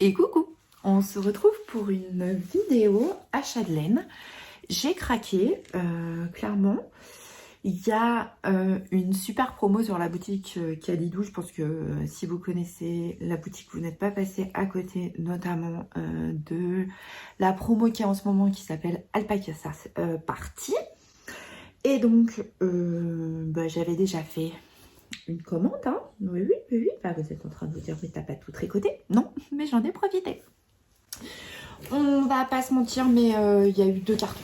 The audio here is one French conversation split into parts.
Et coucou, on se retrouve pour une vidéo achat de laine. J'ai craqué, clairement. Il y a une super promo sur la boutique Kalidou. Je pense que si vous connaissez la boutique, vous n'êtes pas passé à côté, notamment de la promo qui est en ce moment qui s'appelle Alpaca Party. Et donc, j'avais déjà fait une commande, hein. Oui. Enfin, vous êtes en train de vous dire, mais t'as pas tout tricoté? Non, mais j'en ai profité. On va pas se mentir, mais il y a eu 2 cartons.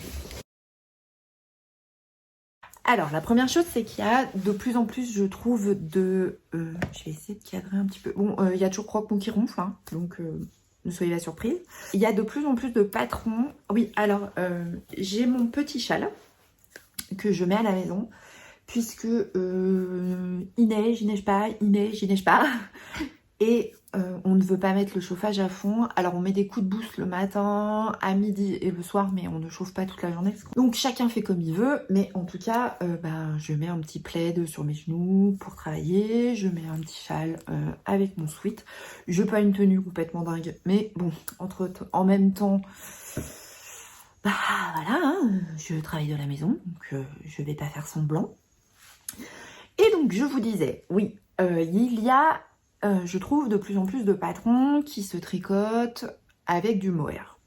Alors, la première chose, c'est qu'il y a de plus en plus, je trouve, de... je vais essayer de cadrer un petit peu. Bon, il y a toujours Croque-Mon qui ronfle, hein, donc ne soyez pas surprise. Il y a de plus en plus de patrons. Oui, alors, j'ai mon petit châle que je mets à la maison. Puisque il neige pas, il neige pas. Et on ne veut pas mettre le chauffage à fond. Alors on met des coups de boost le matin, à midi et le soir, mais on ne chauffe pas toute la journée. Donc chacun fait comme il veut. Mais en tout cas, je mets un petit plaid sur mes genoux pour travailler. Je mets un petit châle avec mon sweat. Je n'ai pas une tenue complètement dingue. Mais bon, en même temps... voilà, hein, je travaille de la maison. Donc je vais pas faire semblant. Et donc, je vous disais, oui, il y a, je trouve, de plus en plus de patrons qui se tricotent avec du mohair.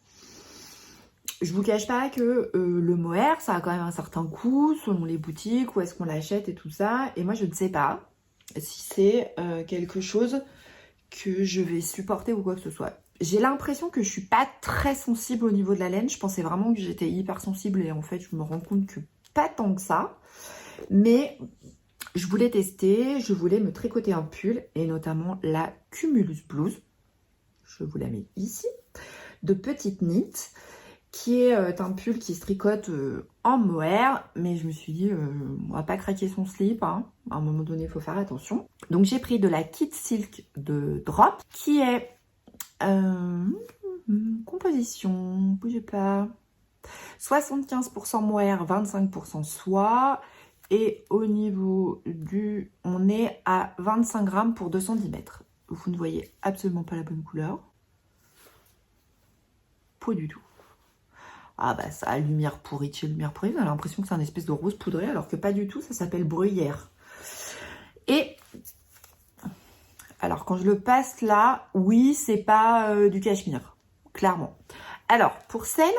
Je vous cache pas que le mohair, ça a quand même un certain coût selon les boutiques, où est-ce qu'on l'achète et tout ça. Et moi, je ne sais pas si c'est quelque chose que je vais supporter ou quoi que ce soit. J'ai l'impression que je suis pas très sensible au niveau de la laine. Je pensais vraiment que j'étais hyper sensible et en fait, je me rends compte que pas tant que ça. Mais... je voulais tester, je voulais me tricoter un pull et notamment la Cumulus Blouse. Je vous la mets ici. De petite knit qui est un pull qui se tricote en mohair. Mais je me suis dit, on va pas craquer son slip. Hein. À un moment donné, il faut faire attention. Donc j'ai pris de la Kit Silk de Drop qui est composition, bougez pas. 75% mohair, 25% soie. Et au niveau du... on est à 25 grammes pour 210 mètres. Vous ne voyez absolument pas la bonne couleur. Pas du tout. Ah bah ça, lumière pourrie, lumière pourrie. On a l'impression que c'est un espèce de rose poudré, alors que pas du tout, ça s'appelle bruyère. Et... alors quand je le passe là, oui, c'est pas du cachemire. Clairement. Alors, pour celles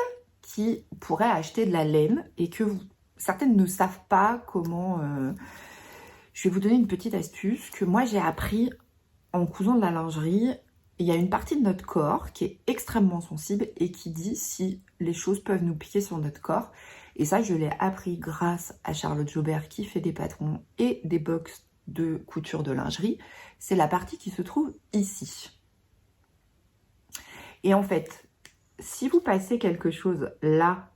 qui pourraient acheter de la laine et que vous... certaines ne savent pas comment... je vais vous donner une petite astuce que moi j'ai appris en cousant de la lingerie. Il y a une partie de notre corps qui est extrêmement sensible et qui dit si les choses peuvent nous piquer sur notre corps. Et ça, je l'ai appris grâce à Charlotte Jobert qui fait des patrons et des box de couture de lingerie. C'est la partie qui se trouve ici. Et en fait, si vous passez quelque chose là,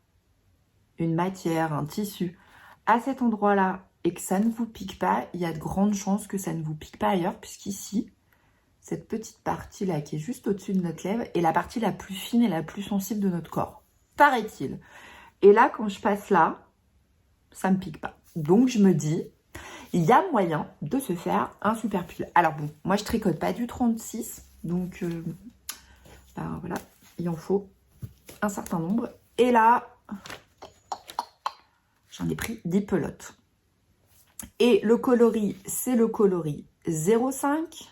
une matière, un tissu, à cet endroit-là, et que ça ne vous pique pas, il y a de grandes chances que ça ne vous pique pas ailleurs, puisqu'ici, cette petite partie-là qui est juste au-dessus de notre lèvre est la partie la plus fine et la plus sensible de notre corps, paraît-il. Et là, quand je passe là, ça ne me pique pas. Donc, je me dis, il y a moyen de se faire un super pull. Alors bon, moi, je tricote pas du 36, donc voilà, il en faut un certain nombre. Et là... j'en ai pris 10 pelotes. Et le coloris, c'est le coloris 05.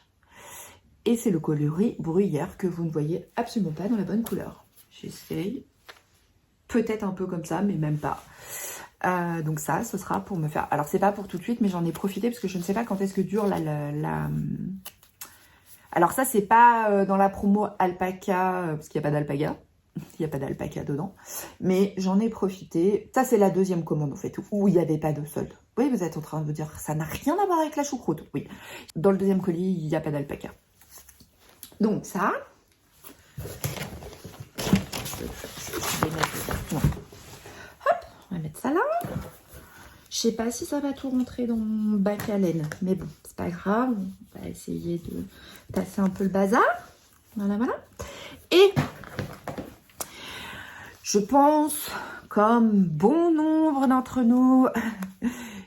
Et c'est le coloris bruyère que vous ne voyez absolument pas dans la bonne couleur. J'essaye. Peut-être un peu comme ça, mais même pas. Donc ça, ce sera pour me faire... alors, c'est pas pour tout de suite, mais j'en ai profité parce que je ne sais pas quand est-ce que dure la... alors ça, c'est pas dans la promo alpaca, parce qu'il n'y a pas d'alpaga. Il n'y a pas d'alpaca dedans. Mais j'en ai profité. Ça, c'est la deuxième commande, en fait, où il n'y avait pas de solde. Oui, vous êtes en train de vous dire, ça n'a rien à voir avec la choucroute. Oui. Dans le deuxième colis, il n'y a pas d'alpaca. Donc, ça. Je vais mettre le carton. Hop, on va mettre ça là. Je sais pas si ça va tout rentrer dans mon bac à laine. Mais bon, c'est pas grave. On va essayer de tasser un peu le bazar. Voilà. Et... je pense, comme bon nombre d'entre nous,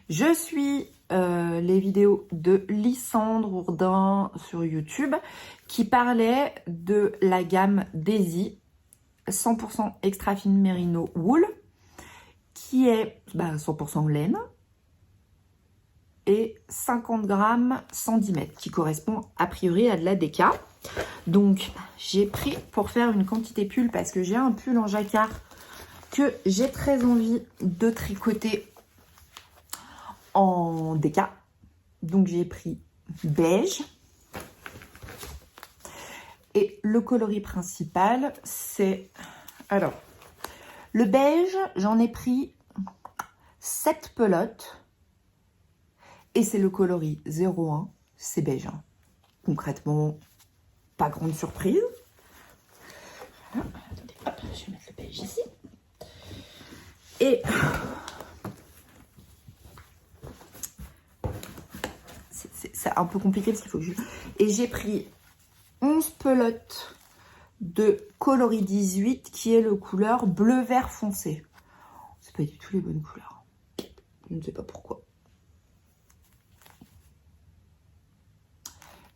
je suis les vidéos de Lysandre Ourdin sur YouTube, qui parlait de la gamme Daisy 100% extra fine mérino wool, qui est 100% laine et 50 grammes 110 mètres, qui correspond a priori à de la DK. Donc j'ai pris pour faire une quantité pull parce que j'ai un pull en jacquard que j'ai très envie de tricoter en DK. Donc j'ai pris beige. Et le coloris principal, c'est... Alors, le beige, j'en ai pris 7 pelotes. Et c'est le coloris 01, c'est beige. Hein. Concrètement, pas grande surprise. Voilà. Attendez, hop, je vais mettre le beige ici. Et... c'est un peu compliqué parce qu'il faut que je... Et j'ai pris 11 pelotes de coloris 18 qui est le couleur bleu vert foncé. C'est pas du tout les bonnes couleurs. Je ne sais pas pourquoi.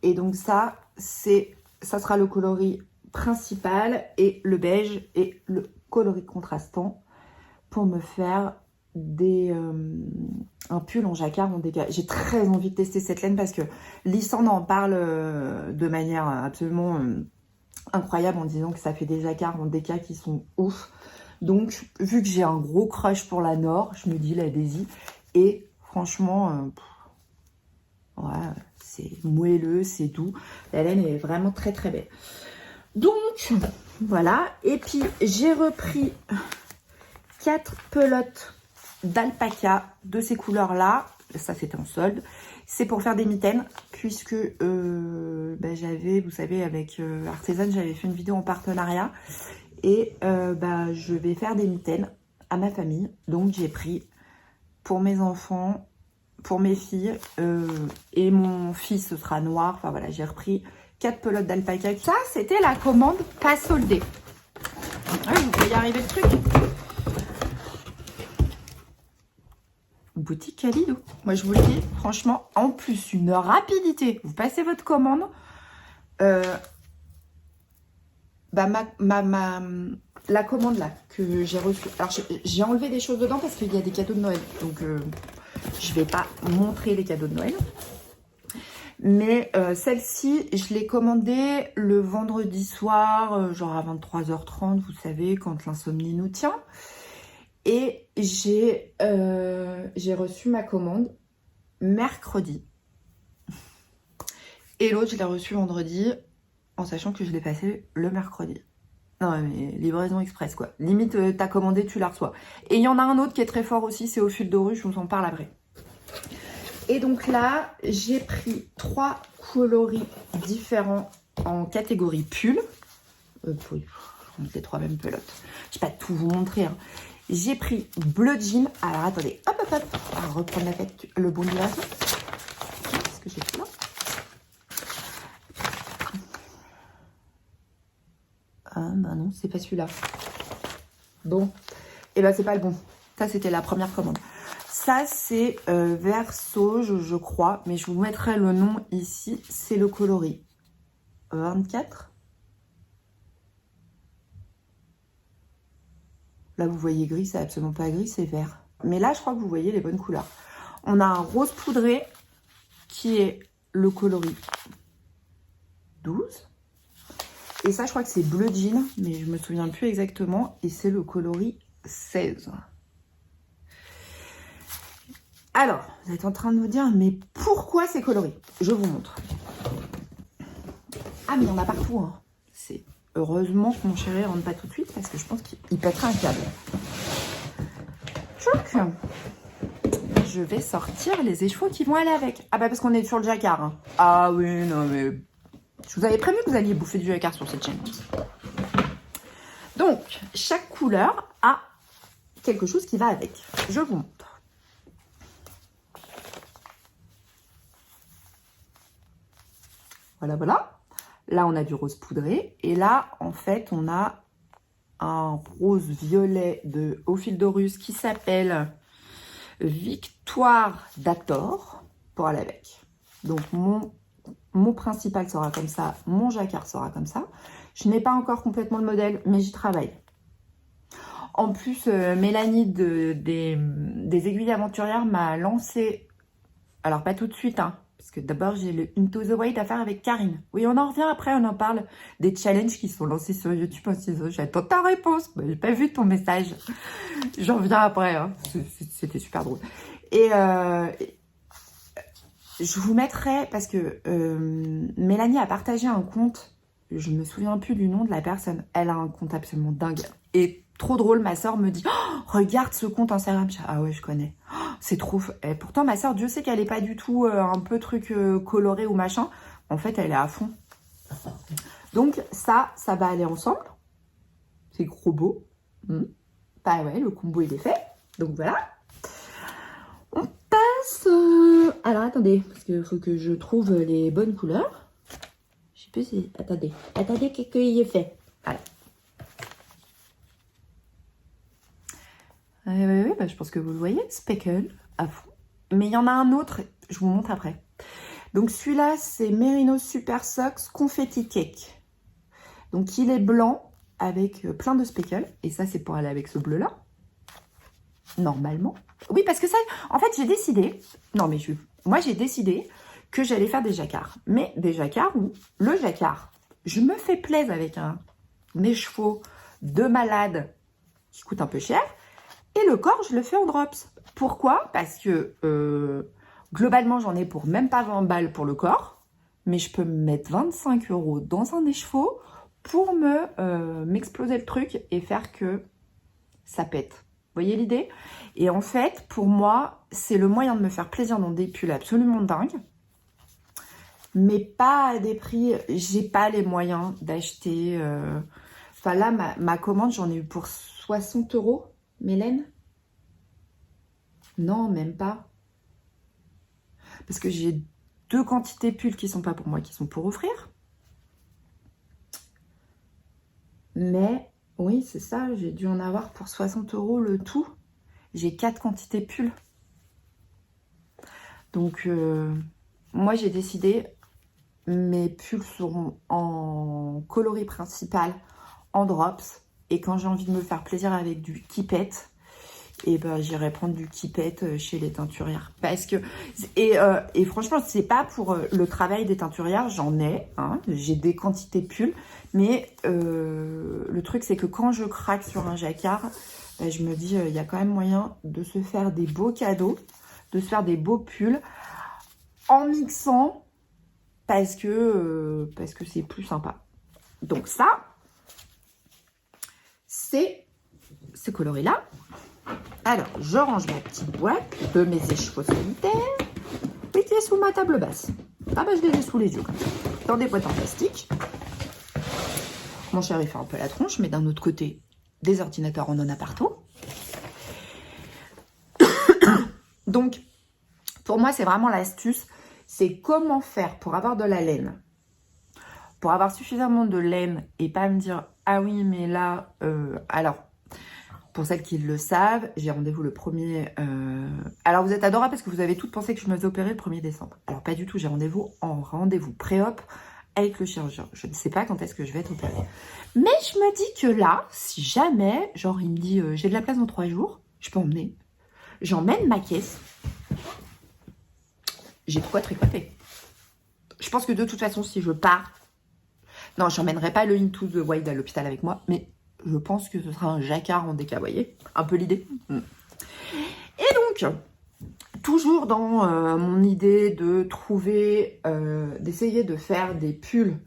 Et donc ça sera le coloris principal et le beige et le coloris contrastant pour me faire un pull en jacquard en DK. J'ai très envie de tester cette laine parce que Lysandre en parle de manière absolument incroyable en disant que ça fait des jacquards en DK qui sont ouf. Donc vu que j'ai un gros crush pour la Nord, je me dis la Daisy et franchement ouais, c'est moelleux, c'est doux. La laine est vraiment très très belle. Donc voilà, et puis j'ai repris 4 pelotes d'alpaca de ces couleurs là, ça c'était en solde, c'est pour faire des mitaines puisque j'avais, vous savez, avec Artisan, j'avais fait une vidéo en partenariat et je vais faire des mitaines à ma famille, donc j'ai pris pour mes enfants, pour mes filles et mon fils ce sera noir, enfin voilà, j'ai repris 4 pelotes d'alpaca. Ça c'était la commande pas soldée. Ouais, vous voyez arriver le truc. Boutique Calidou. Moi, je vous le dis, franchement, en plus, une rapidité. Vous passez votre commande. La commande là que j'ai reçue. Alors, j'ai enlevé des choses dedans parce qu'il y a des cadeaux de Noël. Donc, je vais pas montrer les cadeaux de Noël. Mais celle-ci, je l'ai commandée le vendredi soir, genre à 23h30, vous savez, quand l'insomnie nous tient. Et j'ai reçu ma commande mercredi. Et l'autre, je l'ai reçue vendredi, en sachant que je l'ai passé le mercredi. Non, mais livraison express, quoi. Limite, t'as commandé, tu la reçois. Et il y en a un autre qui est très fort aussi, c'est au fil de rue, je vous en parle après. Et donc là, j'ai pris 3 coloris différents en catégorie pull. Pour les 3 mêmes pelotes. Je vais pas tout vous montrer, hein. J'ai pris bleu jean. Alors attendez, hop hop hop. On va reprendre le bon livraison. Qu'est-ce que j'ai fait là? Ah bah non, c'est pas celui-là. Bon, et ben c'est pas le bon. Ça c'était la première commande. Ça c'est vert sauge, je crois, mais je vous mettrai le nom ici. C'est le coloris 24. Là, vous voyez gris, c'est absolument pas gris, c'est vert. Mais là, je crois que vous voyez les bonnes couleurs. On a un rose poudré qui est le coloris 12. Et ça, je crois que c'est bleu jean, mais je me souviens plus exactement. Et c'est le coloris 16. Alors, vous êtes en train de vous dire, mais pourquoi ces coloris? Je vous montre. Ah, mais il y en a partout, hein. C'est... Heureusement que mon chéri ne rentre pas tout de suite parce que je pense qu'il pètera un câble. Donc, je vais sortir les écheveaux qui vont aller avec. Ah bah parce qu'on est sur le jacquard. Hein. Ah oui, non mais... Je vous avais prévenu que vous alliez bouffer du jacquard sur cette chaîne. Donc, chaque couleur a quelque chose qui va avec. Je vous montre. Voilà, voilà. Là, on a du rose poudré. Et là, en fait, on a un rose violet au fil de Russe qui s'appelle Victoire d'Ator pour aller avec. Donc, mon Mon principal sera comme ça, mon jacquard sera comme ça. Je n'ai pas encore complètement le modèle, mais j'y travaille. En plus, Mélanie des Aiguilles Aventurières m'a lancé, alors pas tout de suite, hein, parce que d'abord j'ai le Into the White à faire avec Karine. Oui, on en revient après, on en parle des challenges qui sont lancés sur YouTube. J'attends ta réponse, j'ai pas vu ton message. J'en reviens après, hein. C'était super drôle. Et je vous mettrai, parce que Mélanie a partagé un compte, je me souviens plus du nom de la personne, elle a un compte absolument dingue. Et trop drôle, ma soeur me dit oh, regarde ce compte Instagram. Ah ouais, je connais. Oh, c'est trop. Et pourtant, ma soeur, Dieu sait qu'elle est pas du tout un peu truc coloré ou machin. En fait, elle est à fond. Donc, ça va aller ensemble. C'est gros beau. Bah ouais, le combo, il est fait. Donc voilà. On passe. Alors, attendez, parce qu'il faut que je trouve les bonnes couleurs. Je sais plus si. Attendez, qu'est-ce qu'il est fait. Voilà. Oui, bah, je pense que vous le voyez, Speckle à fond. Mais il y en a un autre, je vous montre après. Donc celui-là, c'est Merino Super Socks Confetti Cake. Donc il est blanc avec plein de speckles. Et ça, c'est pour aller avec ce bleu-là. Normalement. Oui, parce que ça, en fait, j'ai décidé... Non, mais moi, j'ai décidé que j'allais faire des jacquards. Mais des jacquards où le jacquard, je me fais plaisir avec un écheveau de malade qui coûte un peu cher. Et le corps, je le fais en drops. Pourquoi? Parce que globalement, j'en ai pour même pas 20 balles pour le corps. Mais je peux me mettre 25 € dans un écheveau pour m'exploser le truc et faire que ça pète. Vous voyez l'idée? Et en fait, pour moi, c'est le moyen de me faire plaisir dans des pulls absolument dingues. Mais pas à des prix... J'ai pas les moyens d'acheter... Enfin là, ma commande, j'en ai eu pour 60 €. Mélène? Non, même pas. Parce que j'ai 2 quantités pulls qui sont pas pour moi, qui sont pour offrir. Mais, oui, c'est ça, j'ai dû en avoir pour 60 € le tout. J'ai 4 quantités pulls. Donc, moi, j'ai décidé, mes pulls seront en coloris principal, en drops. Et quand j'ai envie de me faire plaisir avec du Kipette, et ben j'irai prendre du Kipette chez les teinturières. Parce que et franchement, c'est pas pour le travail des teinturières, j'en ai, hein, j'ai des quantités pulls, mais le truc c'est que quand je craque sur un jacquard, ben, je me dis il y a quand même moyen de se faire des beaux cadeaux, de se faire des beaux pulls en mixant parce que c'est plus sympa. Donc ça, c'est ce coloris-là. Alors, je range ma petite boîte de mes écheveaux solitaires. Oui, qui est sous ma table basse. Ah bah, je les ai sous les yeux, comme ça. Dans des boîtes en plastique. Mon chéri fait un peu la tronche, mais d'un autre côté, des ordinateurs, on en a partout. Donc, pour moi, c'est vraiment l'astuce. C'est comment faire pour avoir de la laine. Pour avoir suffisamment de laine et pas me dire, ah oui, mais là, alors... Pour celles qui le savent, j'ai rendez-vous le 1er... Alors, vous êtes adorables parce que vous avez toutes pensé que je me faisais opérer le 1er décembre. Alors, pas du tout. J'ai rendez-vous en rendez-vous pré-op avec le chirurgien. Je ne sais pas quand est-ce que je vais être opérée. Mais je me dis que là, si jamais, genre, il me dit, j'ai de la place dans 3 jours, je peux emmener. J'emmène ma caisse. J'ai de quoi tricoter. Je pense que de toute façon, si je pars... Non, j'emmènerai pas le Into the Wild à l'hôpital avec moi, mais... Je pense que ce sera un jacquard en déca, vous voyez? Un peu l'idée. Et donc, toujours dans mon idée de trouver, d'essayer de faire des pulls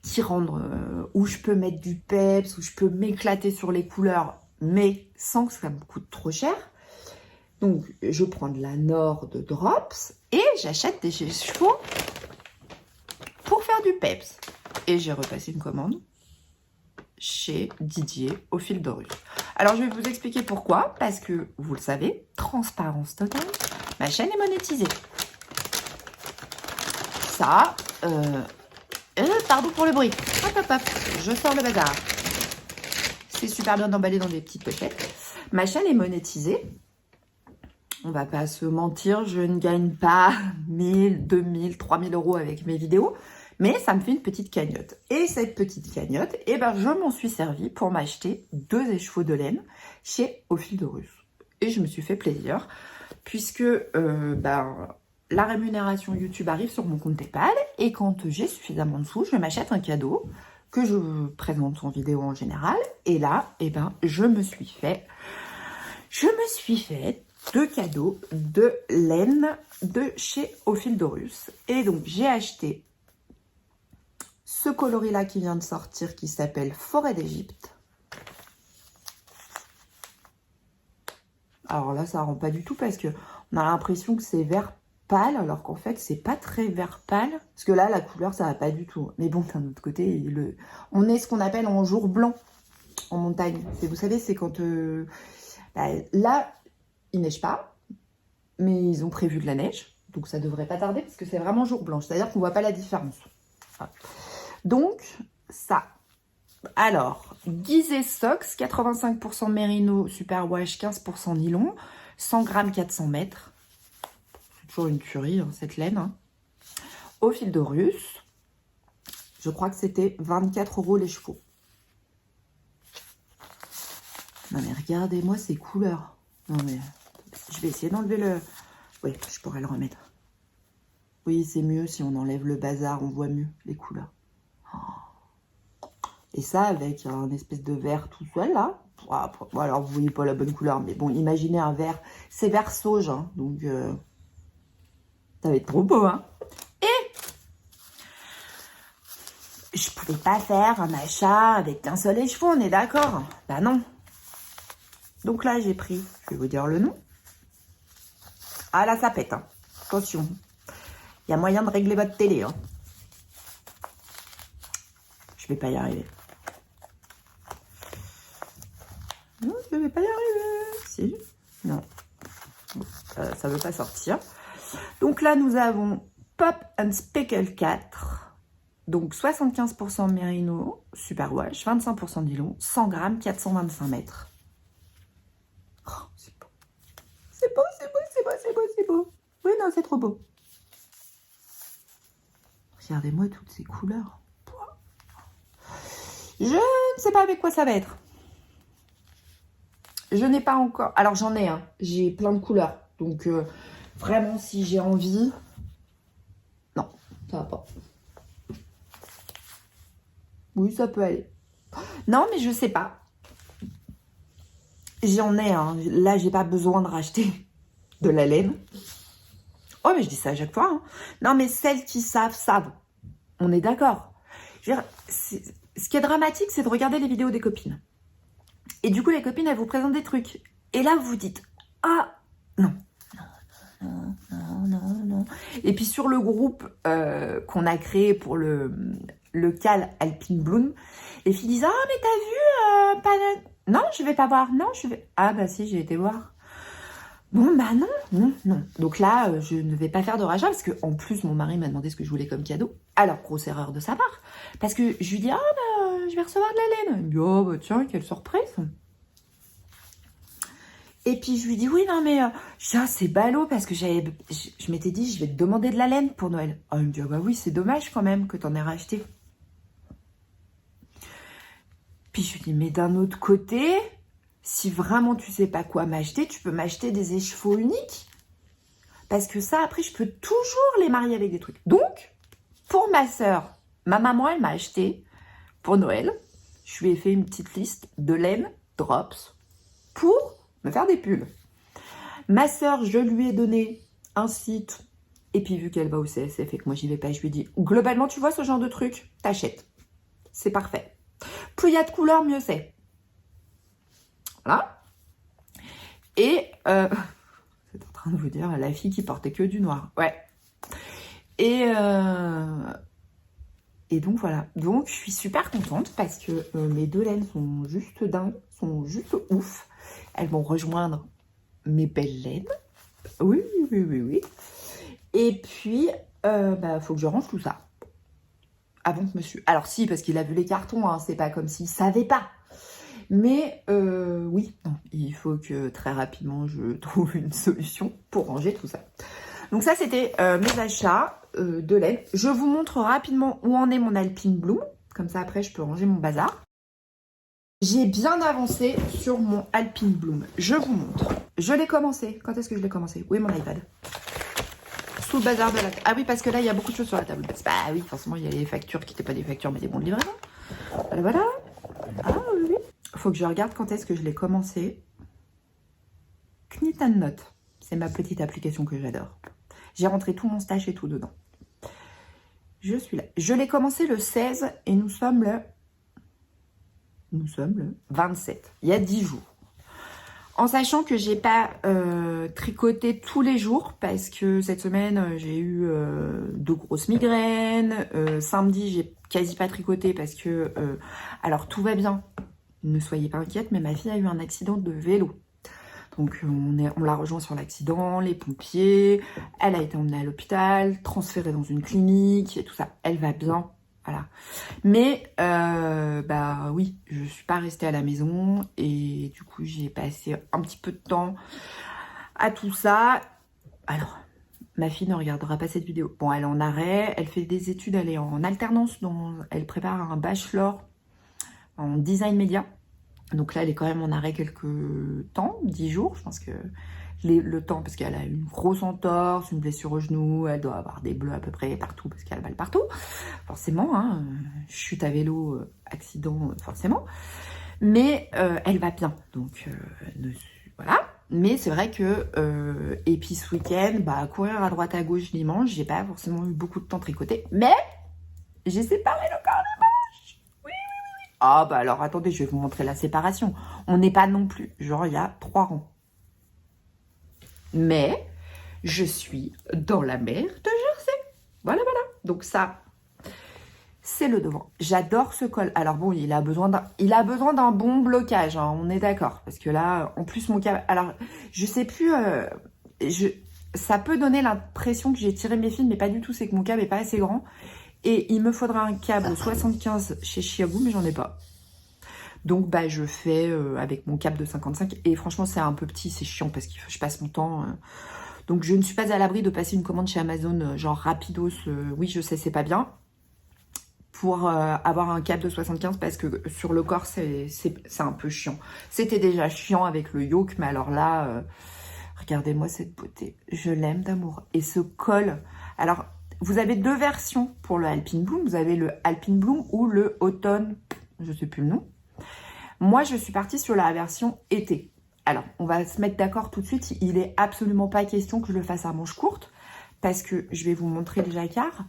qui rendent, où je peux mettre du peps, où je peux m'éclater sur les couleurs, mais sans que ça me coûte trop cher. Donc, je prends de la Nord de Drops et j'achète des chevaux pour faire du peps. Et j'ai repassé une commande chez Didier au fil de rue. Alors, je vais vous expliquer pourquoi. Parce que, vous le savez, transparence totale, ma chaîne est monétisée. Ça, pardon pour le bruit. Hop, hop, hop, je sors le bazar. C'est super bien emballé dans des petites pochettes. Ma chaîne est monétisée. On va pas se mentir, je ne gagne pas 1000, 2000, 3000 euros avec mes vidéos, mais ça me fait une petite cagnotte. Et cette petite cagnotte, eh ben, je m'en suis servi pour m'acheter 2 écheveaux de laine chez Au Fil de Russe. Et je me suis fait plaisir, puisque la rémunération YouTube arrive sur mon compte PayPal, et quand j'ai suffisamment de sous, je m'achète un cadeau que je présente en vidéo en général. Et là, eh ben, je me suis fait 2 cadeaux de laine de chez Au Fil de Russe. Et donc, j'ai acheté ce coloris-là qui vient de sortir, qui s'appelle Forêt d'Égypte. Alors là, ça rend pas du tout parce que on a l'impression que c'est vert pâle, alors qu'en fait, c'est pas très vert pâle. Parce que là, la couleur, ça va pas du tout. Mais bon, d'un autre côté, on est ce qu'on appelle en jour blanc en montagne. Vous savez, c'est quand... là, il neige pas, mais ils ont prévu de la neige. Donc, ça devrait pas tarder parce que c'est vraiment jour blanc. C'est-à-dire qu'on voit pas la différence. Voilà. Donc, ça... Alors, Gizeh Stocks, 85% mérino, superwash, 15% nylon, 100 grammes, 400 mètres. C'est toujours une tuerie, hein, cette laine. Hein. Au Fil de Russe, je crois que c'était 24 € les chevaux. Non mais regardez-moi ces couleurs. Non mais, je vais essayer d'enlever le... Oui, je pourrais le remettre. Oui, c'est mieux si on enlève le bazar, on voit mieux les couleurs. Oh. Et ça, avec un espèce de vert tout seul, là. Bon, alors, vous voyez pas la bonne couleur, mais bon, imaginez un vert. C'est vert sauge, hein, donc ça va être trop beau, hein. Et je pouvais pas faire un achat avec qu'un seul écheveau, on est d'accord? Bah non. Donc là, j'ai pris, je vais vous dire le nom. Ah là, ça pète, hein. Attention. Il y a moyen de régler votre télé, hein. Je vais pas y arriver. Non, je vais pas y arriver. Si. Non. Bon, ça veut pas sortir. Donc là, nous avons Pop and Speckle 4. Donc 75% mérino, superwash, 25% nylon, 100 grammes, 425 mètres. Oh, c'est beau. C'est beau, c'est beau, c'est beau, c'est beau, c'est beau. Oui, non, c'est trop beau. Regardez-moi toutes ces couleurs. Je ne sais pas avec quoi ça va être. Je n'ai pas encore... Alors, j'en ai, hein. J'ai plein de couleurs. Donc, vraiment, si j'ai envie... Non, ça va pas. Oui, ça peut aller. Non, mais je sais pas. J'en ai, hein. Là, j'ai pas besoin de racheter de la laine. Oh, mais je dis ça à chaque fois. Hein. Non, mais celles qui savent, savent. On est d'accord. Ce qui est dramatique, c'est de regarder les vidéos des copines. Et du coup, les copines, elles vous présentent des trucs. Et là, vous vous dites, ah, non. Non, non, non, non. Et puis, sur le groupe qu'on a créé pour le Cal Alpine Bloom, les filles disent, ah, mais t'as vu, non, je vais pas voir. Non, je vais... Ah, bah si, j'ai été voir. Bon, bah non, non, non. Donc là, je ne vais pas faire de rachat parce que en plus, mon mari m'a demandé ce que je voulais comme cadeau. Alors, grosse erreur de sa part. Parce que je lui dis, ah, bah, je vais recevoir de la laine. Il me dit, oh, bah tiens, quelle surprise. Et puis, je lui dis, oui, non, mais ça, c'est ballot parce que je m'étais dit, je vais te demander de la laine pour Noël. Ah, il me dit, ah, bah oui, c'est dommage quand même que t'en aies racheté. Puis, je lui dis, mais d'un autre côté... Si vraiment tu sais pas quoi m'acheter, tu peux m'acheter des écheveaux uniques. Parce que ça, après, je peux toujours les marier avec des trucs. Donc, pour ma sœur, ma maman, elle m'a acheté pour Noël. Je lui ai fait une petite liste de laine drops pour me faire des pulls. Ma sœur, je lui ai donné un site. Et puis, vu qu'elle va au CSF et que moi, j'y vais pas, je lui ai dit, globalement, tu vois ce genre de truc, t'achètes. C'est parfait. Plus il y a de couleurs, mieux c'est. Voilà. Et c'est en train de vous dire la fille qui portait que du noir. Ouais. Et donc voilà. Donc je suis super contente parce que mes 2 laines sont juste dingues, sont juste ouf. Elles vont rejoindre mes belles laines. Oui, oui, oui, oui. Et puis, faut que je range tout ça. Avant que monsieur... Alors si, parce qu'il a vu les cartons, hein, c'est pas comme s'il savait pas. Mais oui, non, il faut que très rapidement je trouve une solution pour ranger tout ça. Donc ça, c'était mes achats de laine. Je vous montre rapidement où en est mon Alpine Bloom. Comme ça, après, je peux ranger mon bazar. J'ai bien avancé sur mon Alpine Bloom. Je vous montre. Je l'ai commencé. Quand est-ce que je l'ai commencé? Où est mon iPad? Sous le bazar de la... Ah oui, parce que là, il y a beaucoup de choses sur la table. Bah oui, forcément, il y a les factures qui n'étaient pas des factures, mais des bons de livraison. Voilà, voilà. Ah oui, oui. Faut que je regarde quand est-ce que je l'ai commencé. Knit and Note. C'est ma petite application que j'adore. J'ai rentré tout mon stash et tout dedans. Je suis là. Je l'ai commencé le 16 et nous sommes le 27. Il y a 10 jours. En sachant que j'ai pas tricoté tous les jours parce que cette semaine j'ai eu de grosses migraines. Samedi j'ai quasi pas tricoté parce que alors tout va bien, ne soyez pas inquiète, mais ma fille a eu un accident de vélo. Donc on l'a rejoint sur l'accident, les pompiers, elle a été emmenée à l'hôpital, transférée dans une clinique et tout ça. Elle va bien, voilà. Mais bah oui, je suis pas restée à la maison et du coup j'ai passé un petit peu de temps à tout ça. Alors, ma fille ne regardera pas cette vidéo. Bon, elle est en arrêt, elle fait des études, elle est en alternance, elle prépare un bachelor en design média. Donc là, elle est quand même en arrêt quelques temps, 10 jours. Je pense que le temps, parce qu'elle a une grosse entorse, une blessure au genou, elle doit avoir des bleus à peu près partout, parce qu'elle a mal partout. Forcément, hein, chute à vélo, accident, forcément. Mais elle va bien, donc voilà. Mais c'est vrai que, et puis ce week-end, bah, courir à droite à gauche dimanche, j'ai pas forcément eu beaucoup de temps tricoté, mais j'ai séparé le corps. Ah bah alors attendez, je vais vous montrer la séparation. On n'est pas non plus, genre il y a 3 rangs. Mais je suis dans la mer de Jersey. Voilà, voilà. Donc ça, c'est le devant. J'adore ce col. Alors bon, il a besoin d'un bon blocage, hein, on est d'accord. Parce que là, en plus mon câble... Alors, je sais plus... ça peut donner l'impression que j'ai tiré mes fils, mais pas du tout. C'est que mon câble est pas assez grand. Et il me faudra un câble 75 chez Chiago, mais j'en ai pas. Donc, bah, je fais avec mon câble de 55. Et franchement, c'est un peu petit, c'est chiant parce que je passe mon temps. Donc, je ne suis pas à l'abri de passer une commande chez Amazon, genre rapidos. Oui, je sais, c'est pas bien. Pour avoir un câble de 75 parce que sur le corps, c'est un peu chiant. C'était déjà chiant avec le yoke, mais alors là, regardez-moi cette beauté. Je l'aime d'amour. Et ce col, alors... Vous avez 2 versions pour le Alpine Bloom. Vous avez le Alpine Bloom ou le Automne, je ne sais plus le nom. Moi, je suis partie sur la version été. Alors, on va se mettre d'accord tout de suite. Il n'est absolument pas question que je le fasse à manches courtes parce que je vais vous montrer le jacquard.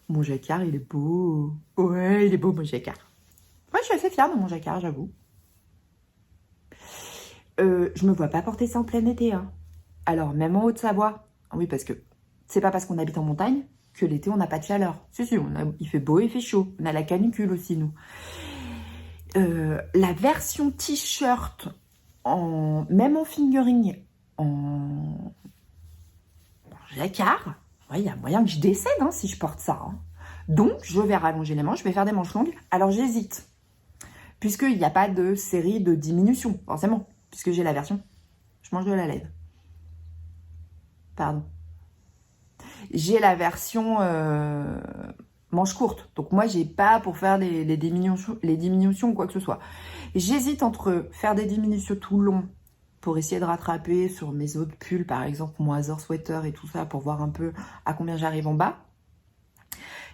Mon jacquard, il est beau. Ouais, il est beau, mon jacquard. Moi, je suis assez fière de mon jacquard, j'avoue. Je me vois pas porter ça en plein été. Hein. Alors, même en Haute-Savoie. Oui, parce que c'est pas parce qu'on habite en montagne que l'été, on n'a pas de chaleur. Si, il fait beau et il fait chaud. On a la canicule aussi, nous. La version t-shirt, même en fingering, en jacquard, il y a moyen que je décède hein, si je porte ça. Hein. Donc, je vais rallonger les manches, je vais faire des manches longues. Alors, j'hésite. Puisqu'il n'y a pas de série de diminution, forcément. Puisque j'ai la version. Je mange de la laine. Pardon. J'ai la version manche courte. Donc moi, j'ai pas pour faire les diminutions ou quoi que ce soit. J'hésite entre faire des diminutions tout long pour essayer de rattraper sur mes autres pulls, par exemple, mon Other Sweater et tout ça, pour voir un peu à combien j'arrive en bas.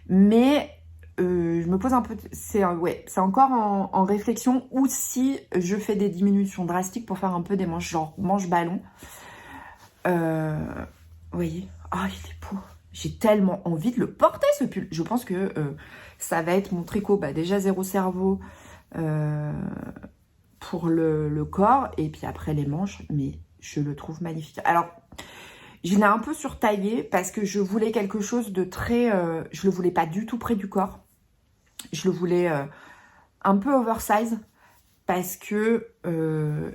Mais je me pose un peu... C'est encore en réflexion. Ou si je fais des diminutions drastiques pour faire un peu des manches, genre manche ballon. Vous voyez, ah, il est beau. J'ai tellement envie de le porter, ce pull. Je pense que ça va être mon tricot. Bah, déjà, zéro cerveau pour le corps. Et puis après, les manches. Mais je le trouve magnifique. Alors, je l'ai un peu surtaillé parce que je voulais quelque chose de très... je le voulais pas du tout près du corps. Je le voulais un peu oversize. Parce que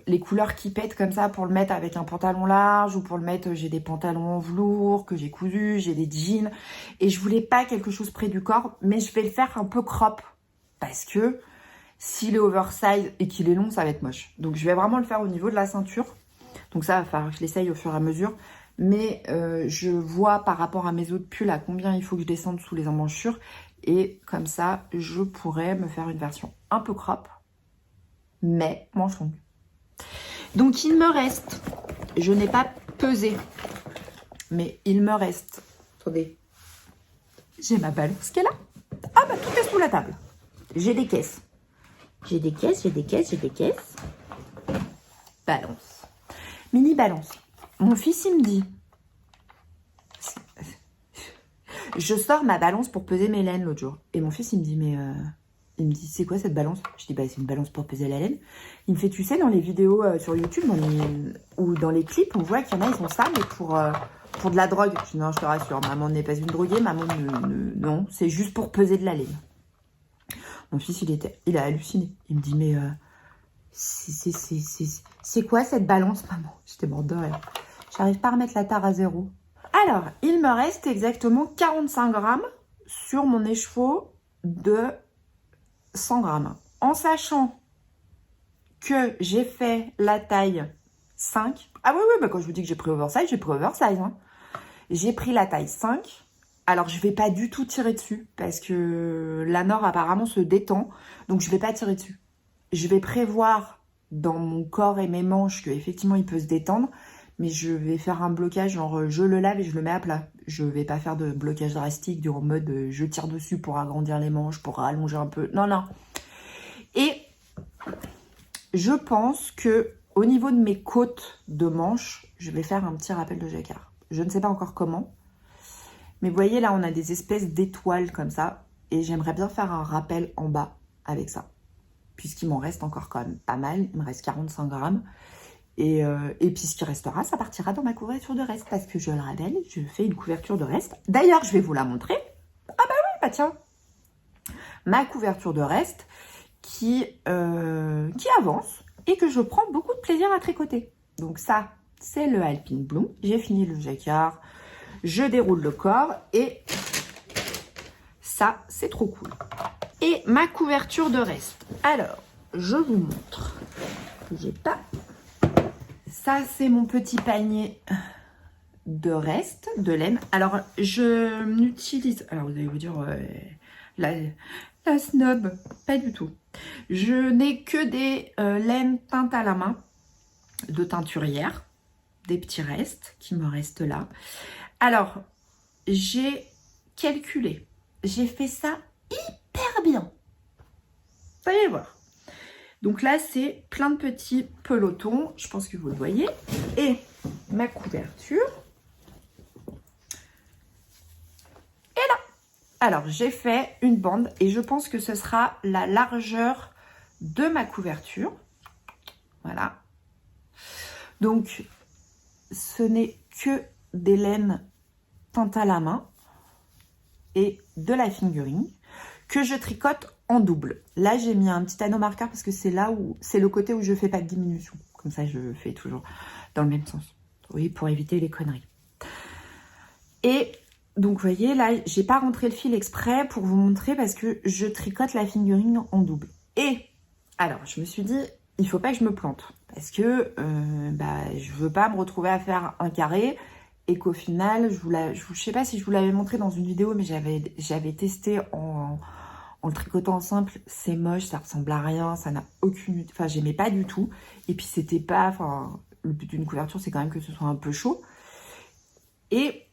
les couleurs qui pètent comme ça pour le mettre avec un pantalon large ou pour le mettre, j'ai des pantalons en velours que j'ai cousus, j'ai des jeans et je voulais pas quelque chose près du corps, mais je vais le faire un peu crop parce que S'il est oversize et qu'il est long, ça va être moche. Donc, je vais vraiment le faire au niveau de la ceinture. Donc ça, va falloir que je l'essaye au fur et à mesure. Mais je vois par rapport à mes autres pulls à combien il faut que je descende sous les emmanchures. Et comme ça, je pourrais me faire une version un peu crop, mais manche longue. Donc, il me reste, je n'ai pas pesé, mais il me reste, attendez, j'ai ma balance qui est là. Ah bah, tout est sous la table. J'ai des caisses. J'ai des caisses. Balance. Mini balance. Mon fils, il me dit, je sors ma balance pour peser mes laines l'autre jour. Et mon fils, il me dit, mais il me dit, c'est quoi cette balance? Je dis, bah, c'est une balance pour peser la laine. Il me fait, tu sais, dans les vidéos sur YouTube ou dans les clips, on voit qu'il y en a, ils font ça, mais pour de la drogue. Je dis, non, je te rassure, maman n'est pas une droguée, maman, non, c'est juste pour peser de la laine. Mon fils, il a halluciné. Il me dit, mais c'est quoi cette balance, maman? J'étais morte de rire. J'arrive pas à remettre la tare à 0. Alors, il me reste exactement 45 grammes sur mon écheveau de 100 grammes. En sachant que j'ai fait la taille 5. Ah oui, bah quand je vous dis que j'ai pris oversize, hein. J'ai pris la taille 5. Alors, je vais pas du tout tirer dessus parce que la Nord apparemment se détend. Donc, je vais pas tirer dessus. Je vais prévoir dans mon corps et mes manches qu'effectivement, il peut se détendre. Mais je vais faire un blocage, genre je le lave et je le mets à plat. Je vais pas faire de blocage drastique, en mode je tire dessus pour agrandir les manches, pour rallonger un peu. Non, non. Et je pense que au niveau de mes côtes de manches, je vais faire un petit rappel de jacquard. Je ne sais pas encore comment. Mais vous voyez, là, on a des espèces d'étoiles comme ça. Et j'aimerais bien faire un rappel en bas avec ça. Puisqu'il m'en reste encore quand même pas mal. Il me reste 45 grammes. Et puis ce qui restera, ça partira dans ma couverture de reste. Parce que je le rappelle, je fais une couverture de reste. D'ailleurs, je vais vous la montrer. Ah bah oui, bah tiens. Ma couverture de reste qui avance et que je prends beaucoup de plaisir à tricoter. Donc ça, c'est le Alpine Bloom. J'ai fini le jacquard. Je déroule le corps et ça, c'est trop cool. Et ma couverture de reste. Alors, je vous montre. J'ai pas... Ça, c'est mon petit panier de reste, de laine. Alors, je n'utilise... Alors, vous allez vous dire, la snob, pas du tout. Je n'ai que des laines teintes à la main, de teinturière, des petits restes qui me restent là. Alors, j'ai calculé. J'ai fait ça hyper bien. Vous allez voir. Donc là, c'est plein de petits pelotons. Je pense que vous le voyez. Et ma couverture est là. Alors, j'ai fait une bande et je pense que ce sera la largeur de ma couverture. Voilà. Donc, ce n'est que des laines teintes à la main et de la fingering que je tricote en double. Là, j'ai mis un petit anneau marqueur parce que c'est là où c'est le côté où je fais pas de diminution. Comme ça, je fais toujours dans le même sens. Oui, pour éviter les conneries. Et donc, vous voyez, là, j'ai pas rentré le fil exprès pour vous montrer parce que je tricote la fingering en double. Et alors, je me suis dit, il faut pas que je me plante parce que je veux pas me retrouver à faire un carré et qu'au final, je sais pas si je vous l'avais montré dans une vidéo, mais j'avais testé en le tricotant simple, c'est moche, ça ressemble à rien, ça n'a aucune... Enfin, j'aimais pas du tout. Et puis, c'était pas... Enfin, le but d'une couverture, c'est quand même que ce soit un peu chaud. Et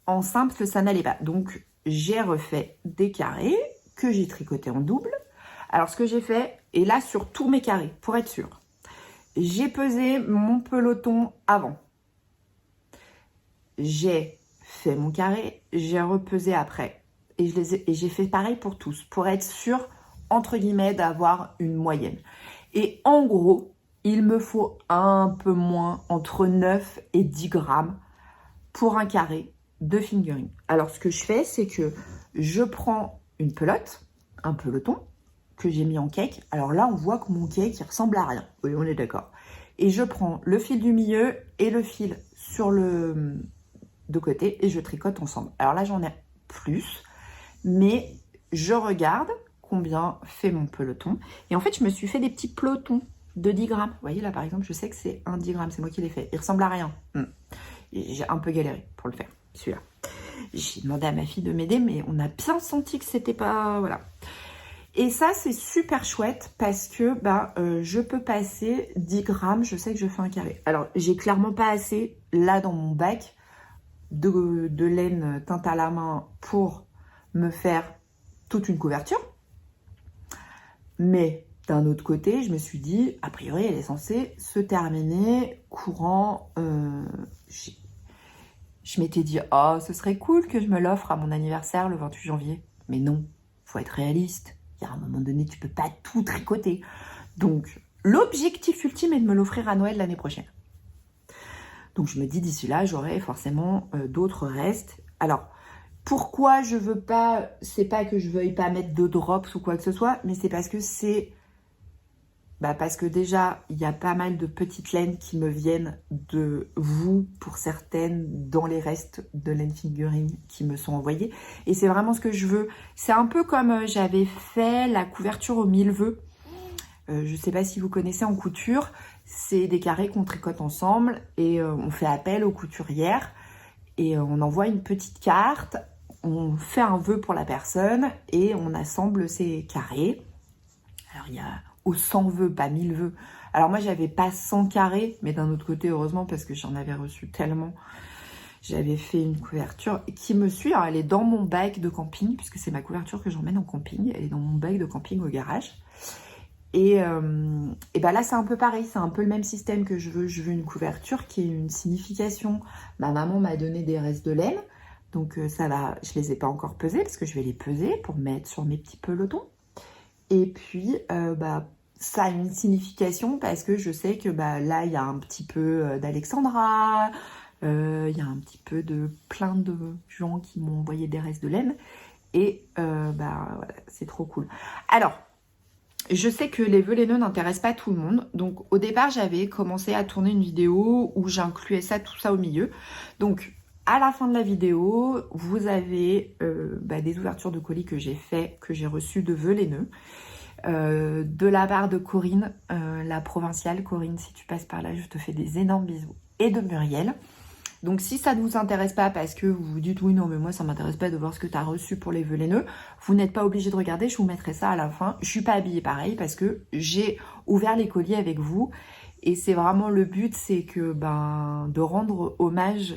en simple, ça n'allait pas. Donc, j'ai refait des carrés que j'ai tricotés en double. Alors, ce que j'ai fait, et là, sur tous mes carrés, pour être sûr, j'ai pesé mon peloton avant. J'ai fait mon carré, j'ai repesé après. Et j'ai fait pareil pour tous, pour être sûr, entre guillemets, d'avoir une moyenne. Et en gros, il me faut un peu moins, entre 9 et 10 grammes pour un carré de fingering. Alors, ce que je fais, c'est que je prends une pelote, un peloton, que j'ai mis en cake. Alors là, on voit que mon cake, il ressemble à rien. Oui, on est d'accord. Et je prends le fil du milieu et le fil sur le de côté et je tricote ensemble. Alors là, j'en ai plus. Mais je regarde combien fait mon peloton. Et en fait, je me suis fait des petits pelotons de 10 grammes. Vous voyez là, par exemple, je sais que c'est un 10 grammes, c'est moi qui l'ai fait. Il ressemble à rien. Et j'ai un peu galéré pour le faire, celui-là. J'ai demandé à ma fille de m'aider, mais on a bien senti que c'était pas... Voilà. Et ça, c'est super chouette parce que je peux passer 10 grammes, je sais que je fais un carré. Alors, j'ai clairement pas assez, là, dans mon bac, de laine teinte à la main pour me faire toute une couverture. Mais d'un autre côté, je me suis dit, a priori, elle est censée se terminer courant... Je m'étais dit, oh, ce serait cool que je me l'offre à mon anniversaire le 28 janvier. Mais non, faut être réaliste. Il y a un moment donné, tu peux pas tout tricoter. Donc, l'objectif ultime est de me l'offrir à Noël l'année prochaine. Donc, je me dis, d'ici là, j'aurai forcément d'autres restes. Alors, pourquoi je veux pas... C'est pas que je veuille pas mettre de drops ou quoi que ce soit, mais c'est parce que c'est... parce que déjà, il y a pas mal de petites laines qui me viennent de vous, pour certaines, dans les restes de laine figurine qui me sont envoyés. Et c'est vraiment ce que je veux. C'est un peu comme j'avais fait la couverture aux 1000 vœux. Je sais pas si vous connaissez en couture. C'est des carrés qu'on tricote ensemble et on fait appel aux couturières. Et on envoie une petite carte, on fait un vœu pour la personne et on assemble ces carrés. Alors, il y a... aux 100 vœux, pas 1000 vœux. Alors moi, j'avais pas 100 carrés, mais d'un autre côté, heureusement, parce que j'en avais reçu tellement. J'avais fait une couverture qui me suit. Alors, elle est dans mon bac de camping, puisque c'est ma couverture que j'emmène en camping. Elle est dans mon bac de camping au garage. Et là, c'est un peu pareil. C'est un peu le même système que je veux. Je veux une couverture qui ait une signification. Ma maman m'a donné des restes de laine. Donc, ça va. Je les ai pas encore pesés, parce que je vais les peser pour mettre sur mes petits pelotons. Et puis, ça a une signification parce que je sais que là, il y a un petit peu d'Alexandra, il y a un petit peu de plein de gens qui m'ont envoyé des restes de laine. Et voilà, c'est trop cool. Alors, je sais que les vœux laineux n'intéressent pas tout le monde. Donc, au départ, j'avais commencé à tourner une vidéo où j'incluais tout ça au milieu. Donc, à la fin de la vidéo, vous avez des ouvertures de colis que j'ai fait, que j'ai reçues de vœux laineux. De la part de Corinne, la provinciale. Corinne, si tu passes par là, je te fais des énormes bisous. Et de Muriel. Donc, si ça ne vous intéresse pas parce que vous vous dites « Oui, non, mais moi, ça ne m'intéresse pas de voir ce que tu as reçu pour les vœux laineux », vous n'êtes pas obligé de regarder, je vous mettrai ça à la fin. Je ne suis pas habillée pareil parce que j'ai ouvert les colis avec vous. Et c'est vraiment le but, c'est que de rendre hommage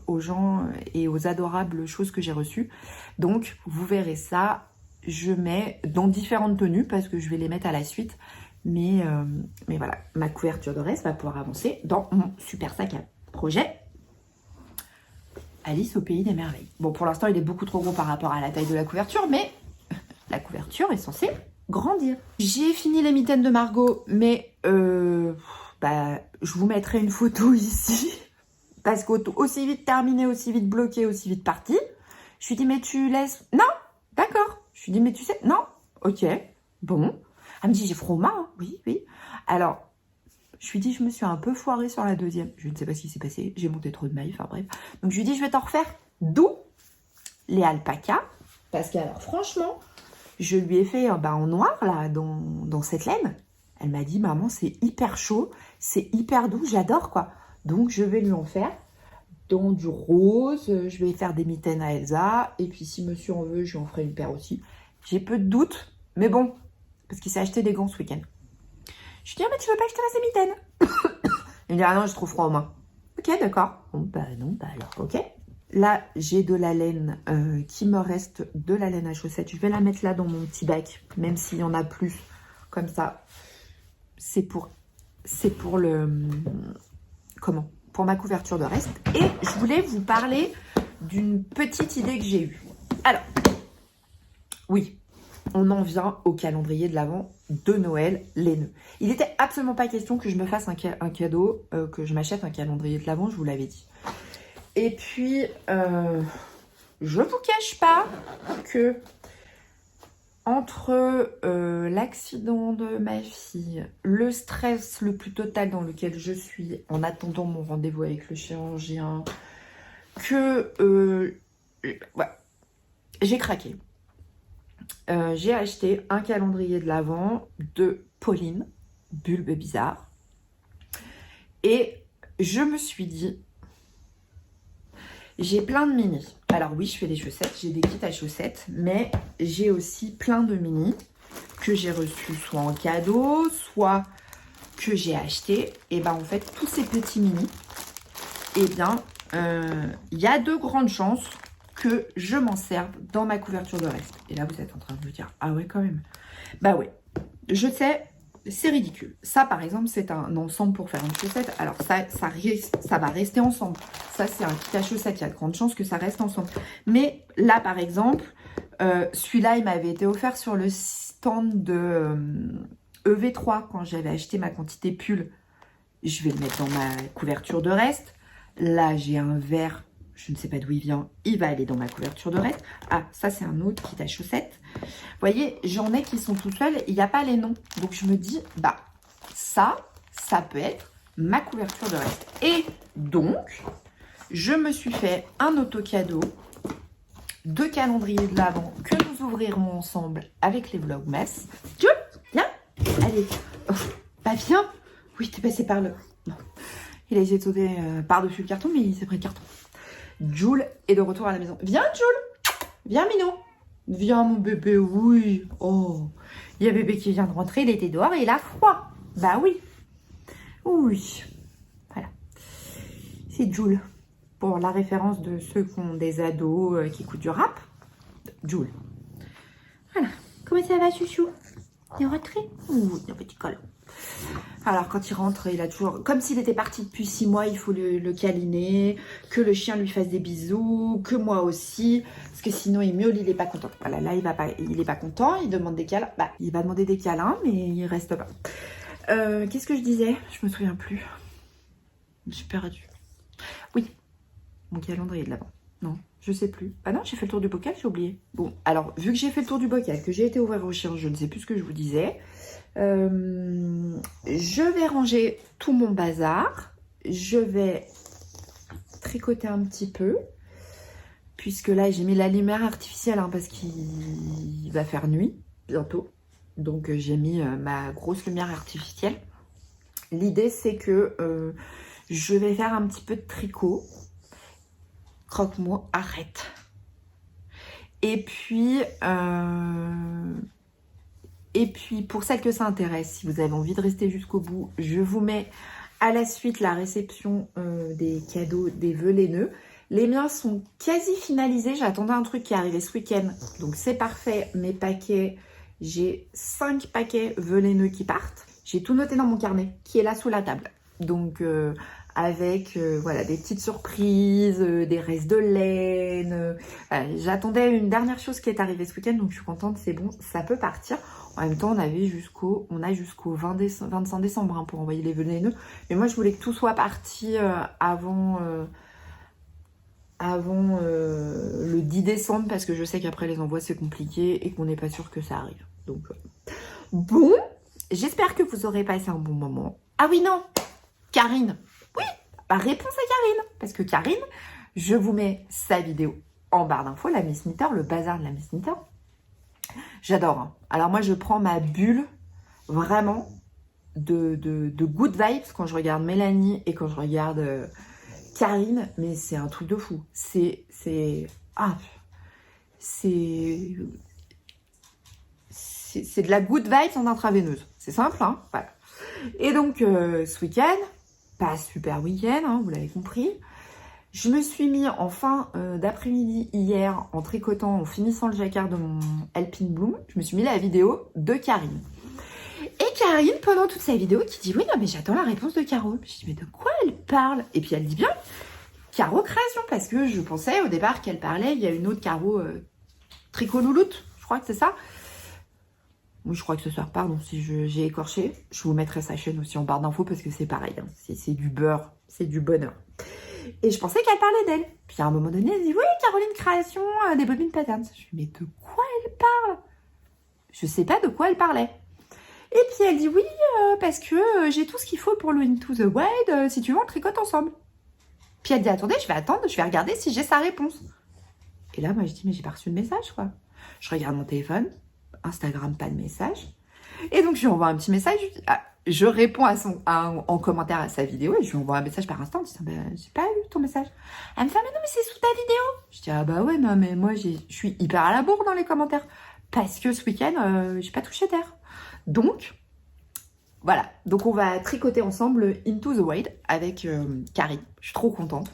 aux gens et aux adorables choses que j'ai reçues. Donc, vous verrez ça. Je mets dans différentes tenues parce que je vais les mettre à la suite. Mais voilà, ma couverture de reste va pouvoir avancer dans mon super sac à projet Alice au pays des merveilles. Bon, pour l'instant, il est beaucoup trop gros par rapport à la taille de la couverture, mais la couverture est censée grandir. J'ai fini les mitaines de Margot, mais je vous mettrai une photo ici. Parce qu'aussi vite terminé, aussi vite bloqué, aussi vite parti. Je lui dis, mais tu laisses... Non, d'accord. Je lui dis, mais tu sais... Non, ok, bon. Elle me dit, j'ai froid aux mains. Oui, oui. Alors, je lui dis, je me suis un peu foirée sur la deuxième. Je ne sais pas ce qui s'est passé. J'ai monté trop de mailles, enfin bref. Donc, je lui dis, je vais t'en refaire. D'où les alpacas. Parce que, alors, franchement, je lui ai fait en noir, là, dans cette laine. Elle m'a dit, maman, c'est hyper chaud. C'est hyper doux. J'adore, quoi. Donc, je vais lui en faire dans du rose. Je vais faire des mitaines à Elsa. Et puis, si monsieur en veut, je lui en ferai une paire aussi. J'ai peu de doutes. Mais bon, parce qu'il s'est acheté des gants ce week-end. Je lui dis, ah, mais tu veux pas que je te fasse des mitaines? Il me dit, ah non, j'ai trop froid aux mains. Ok, d'accord. Bon, non, alors, ok. Là, j'ai de la laine qui me reste de la laine à chaussettes. Je vais la mettre là dans mon petit bac, même s'il y en a plus. Comme ça, c'est pour le... Comment? Pour ma couverture de reste. Et je voulais vous parler d'une petite idée que j'ai eue. Alors, oui, on en vient au calendrier de l'Avent de Noël laineux. Il n'était absolument pas question que je me fasse un cadeau, que je m'achète un calendrier de l'Avent, je vous l'avais dit. Et puis, je vous cache pas que entre l'accident de ma fille, le stress le plus total dans lequel je suis en attendant mon rendez-vous avec le chirurgien, que j'ai craqué. j'ai acheté un calendrier de l'Avent de Pauline, Bulbe Bizarre. Et je me suis dit, j'ai plein de mini. Alors oui, je fais des chaussettes, j'ai des kits à chaussettes, mais j'ai aussi plein de mini que j'ai reçus soit en cadeau, soit que j'ai acheté. Et ben en fait, tous ces petits mini, eh bien, il y a de grandes chances que je m'en serve dans ma couverture de reste. Et là, vous êtes en train de vous dire, ah ouais, quand même. Bah ouais, je sais, c'est ridicule. Ça, par exemple, c'est un ensemble pour faire une chaussette. Alors, ça va rester ensemble. Ça, c'est un kit à chaussettes. Il y a de grandes chances que ça reste ensemble. Mais là, par exemple, celui-là, il m'avait été offert sur le stand de EV3 quand j'avais acheté ma quantité pull. Je vais le mettre dans ma couverture de reste. Là, j'ai un vert, je ne sais pas d'où il vient. Il va aller dans ma couverture de reste. Ah, ça, c'est un autre kit à chaussettes. Vous voyez, j'en ai qui sont tout seuls. Il n'y a pas les noms. Donc, je me dis, bah, ça peut être ma couverture de reste. Et donc, je me suis fait un auto-cadeau de calendrier de l'Avent que nous ouvrirons ensemble avec les Vlogmas. Jules, viens. Allez. Oh, bah, viens. Oui, t'es passé par le... Non. Il a essayé de sauter par-dessus le carton, mais il s'est pris le carton. Jules est de retour à la maison. Viens, Jules. Viens, Minou. Viens, mon bébé, oui. Oh, il y a bébé qui vient de rentrer, il était dehors et il a froid. Bah oui. Oui. Voilà. C'est Jules. Pour la référence de ceux qui ont des ados qui écoutent du rap. Jules. Voilà. Comment ça va, chouchou? Il est rentré? Oui, un petit câlin. Alors, quand il rentre, il a toujours... Comme s'il était parti depuis 6 mois, il faut le câliner, que le chien lui fasse des bisous, que moi aussi, parce que sinon, il miaule, il n'est pas content. Voilà, là, il n'est pas content, il demande des câlins. Bah, il va demander des câlins, mais il reste pas. Qu'est-ce que je disais? Je me souviens plus. Je suis perdue. Oui, mon calendrier de l'Avent. Non, je sais plus. Ah non, j'ai fait le tour du bocal, j'ai oublié. Bon, alors, vu que j'ai fait le tour du bocal, que j'ai été ouvert au chien, je ne sais plus ce que je vous disais. Je vais ranger tout mon bazar. Je vais tricoter un petit peu. Puisque là, j'ai mis la lumière artificielle hein, parce qu'il va faire nuit bientôt. Donc, j'ai mis ma grosse lumière artificielle. L'idée, c'est que je vais faire un petit peu de tricot. Croque-moi, arrête. Et puis, pour celles que ça intéresse, si vous avez envie de rester jusqu'au bout, je vous mets à la suite la réception des cadeaux des vœux laineux. Les miens sont quasi finalisés. J'attendais un truc qui est arrivé ce week-end. Donc, c'est parfait. Mes paquets, j'ai 5 paquets vœux laineux qui partent. J'ai tout noté dans mon carnet qui est là sous la table. Donc, avec voilà, des petites surprises, des restes de laine. J'attendais une dernière chose qui est arrivée ce week-end. Donc, je suis contente. C'est bon, ça peut partir. En même temps, on a jusqu'au 25 décembre hein, pour envoyer les vœux laineux. Mais moi, je voulais que tout soit parti avant le 10 décembre parce que je sais qu'après les envois, c'est compliqué et qu'on n'est pas sûr que ça arrive. Donc, bon, j'espère que vous aurez passé un bon moment. Ah oui, non, Karine. Oui, bah, réponse à Karine. Parce que Karine, je vous mets sa vidéo en barre d'infos, la Miss Knitter, le bazar de la Miss Knitter. J'adore. Hein. Alors moi, je prends ma bulle vraiment de good vibes quand je regarde Mélanie et quand je regarde Karine. Mais c'est un truc de fou. C'est de la good vibes en intraveineuse. C'est simple, hein. Voilà. Et donc, ce week-end, pas super week-end, hein, vous l'avez compris. Je me suis mis en fin d'après-midi hier en tricotant, en finissant le jacquard de mon Alpine Bloom. Je me suis mis la vidéo de Karine. Et Karine, pendant toute sa vidéo, qui dit « Oui, non, mais j'attends la réponse de Caro. » Je dis « Mais de quoi elle parle ?» Et puis elle dit bien « Caro Création » parce que je pensais au départ qu'elle parlait. Il y a une autre Caro Tricot Louloute, je crois que c'est ça. Oui, je crois que c'est ça. Pardon si j'ai écorché. Je vous mettrai sa chaîne aussi en barre d'infos parce que c'est pareil. Hein. C'est du beurre, c'est du bonheur. Et je pensais qu'elle parlait d'elle. Puis à un moment donné, elle dit « Oui, Caroline Création, des bobines patterns. » Je dis « Mais de quoi elle parle ?» Je sais pas de quoi elle parlait. Et puis elle dit « Oui, parce que j'ai tout ce qu'il faut pour le Into the Wild. Si tu veux, on tricote ensemble. » Puis elle dit « Attendez, je vais attendre, je vais regarder si j'ai sa réponse. » Et là, moi, je dis « Mais j'ai pas reçu le message, quoi. » Je regarde mon téléphone, Instagram, pas de message. Et donc, je lui envoie un petit message. Je réponds en commentaire à sa vidéo et je lui envoie un message par instant en disant j'ai pas eu ton message. Elle me fait mais non, mais c'est sous ta vidéo. Je dis ah bah ouais, non, mais moi, je suis hyper à la bourre dans les commentaires parce que ce week-end, j'ai pas touché terre. Donc, voilà. Donc, on va tricoter ensemble Into the Wild avec Karine. Je suis trop contente.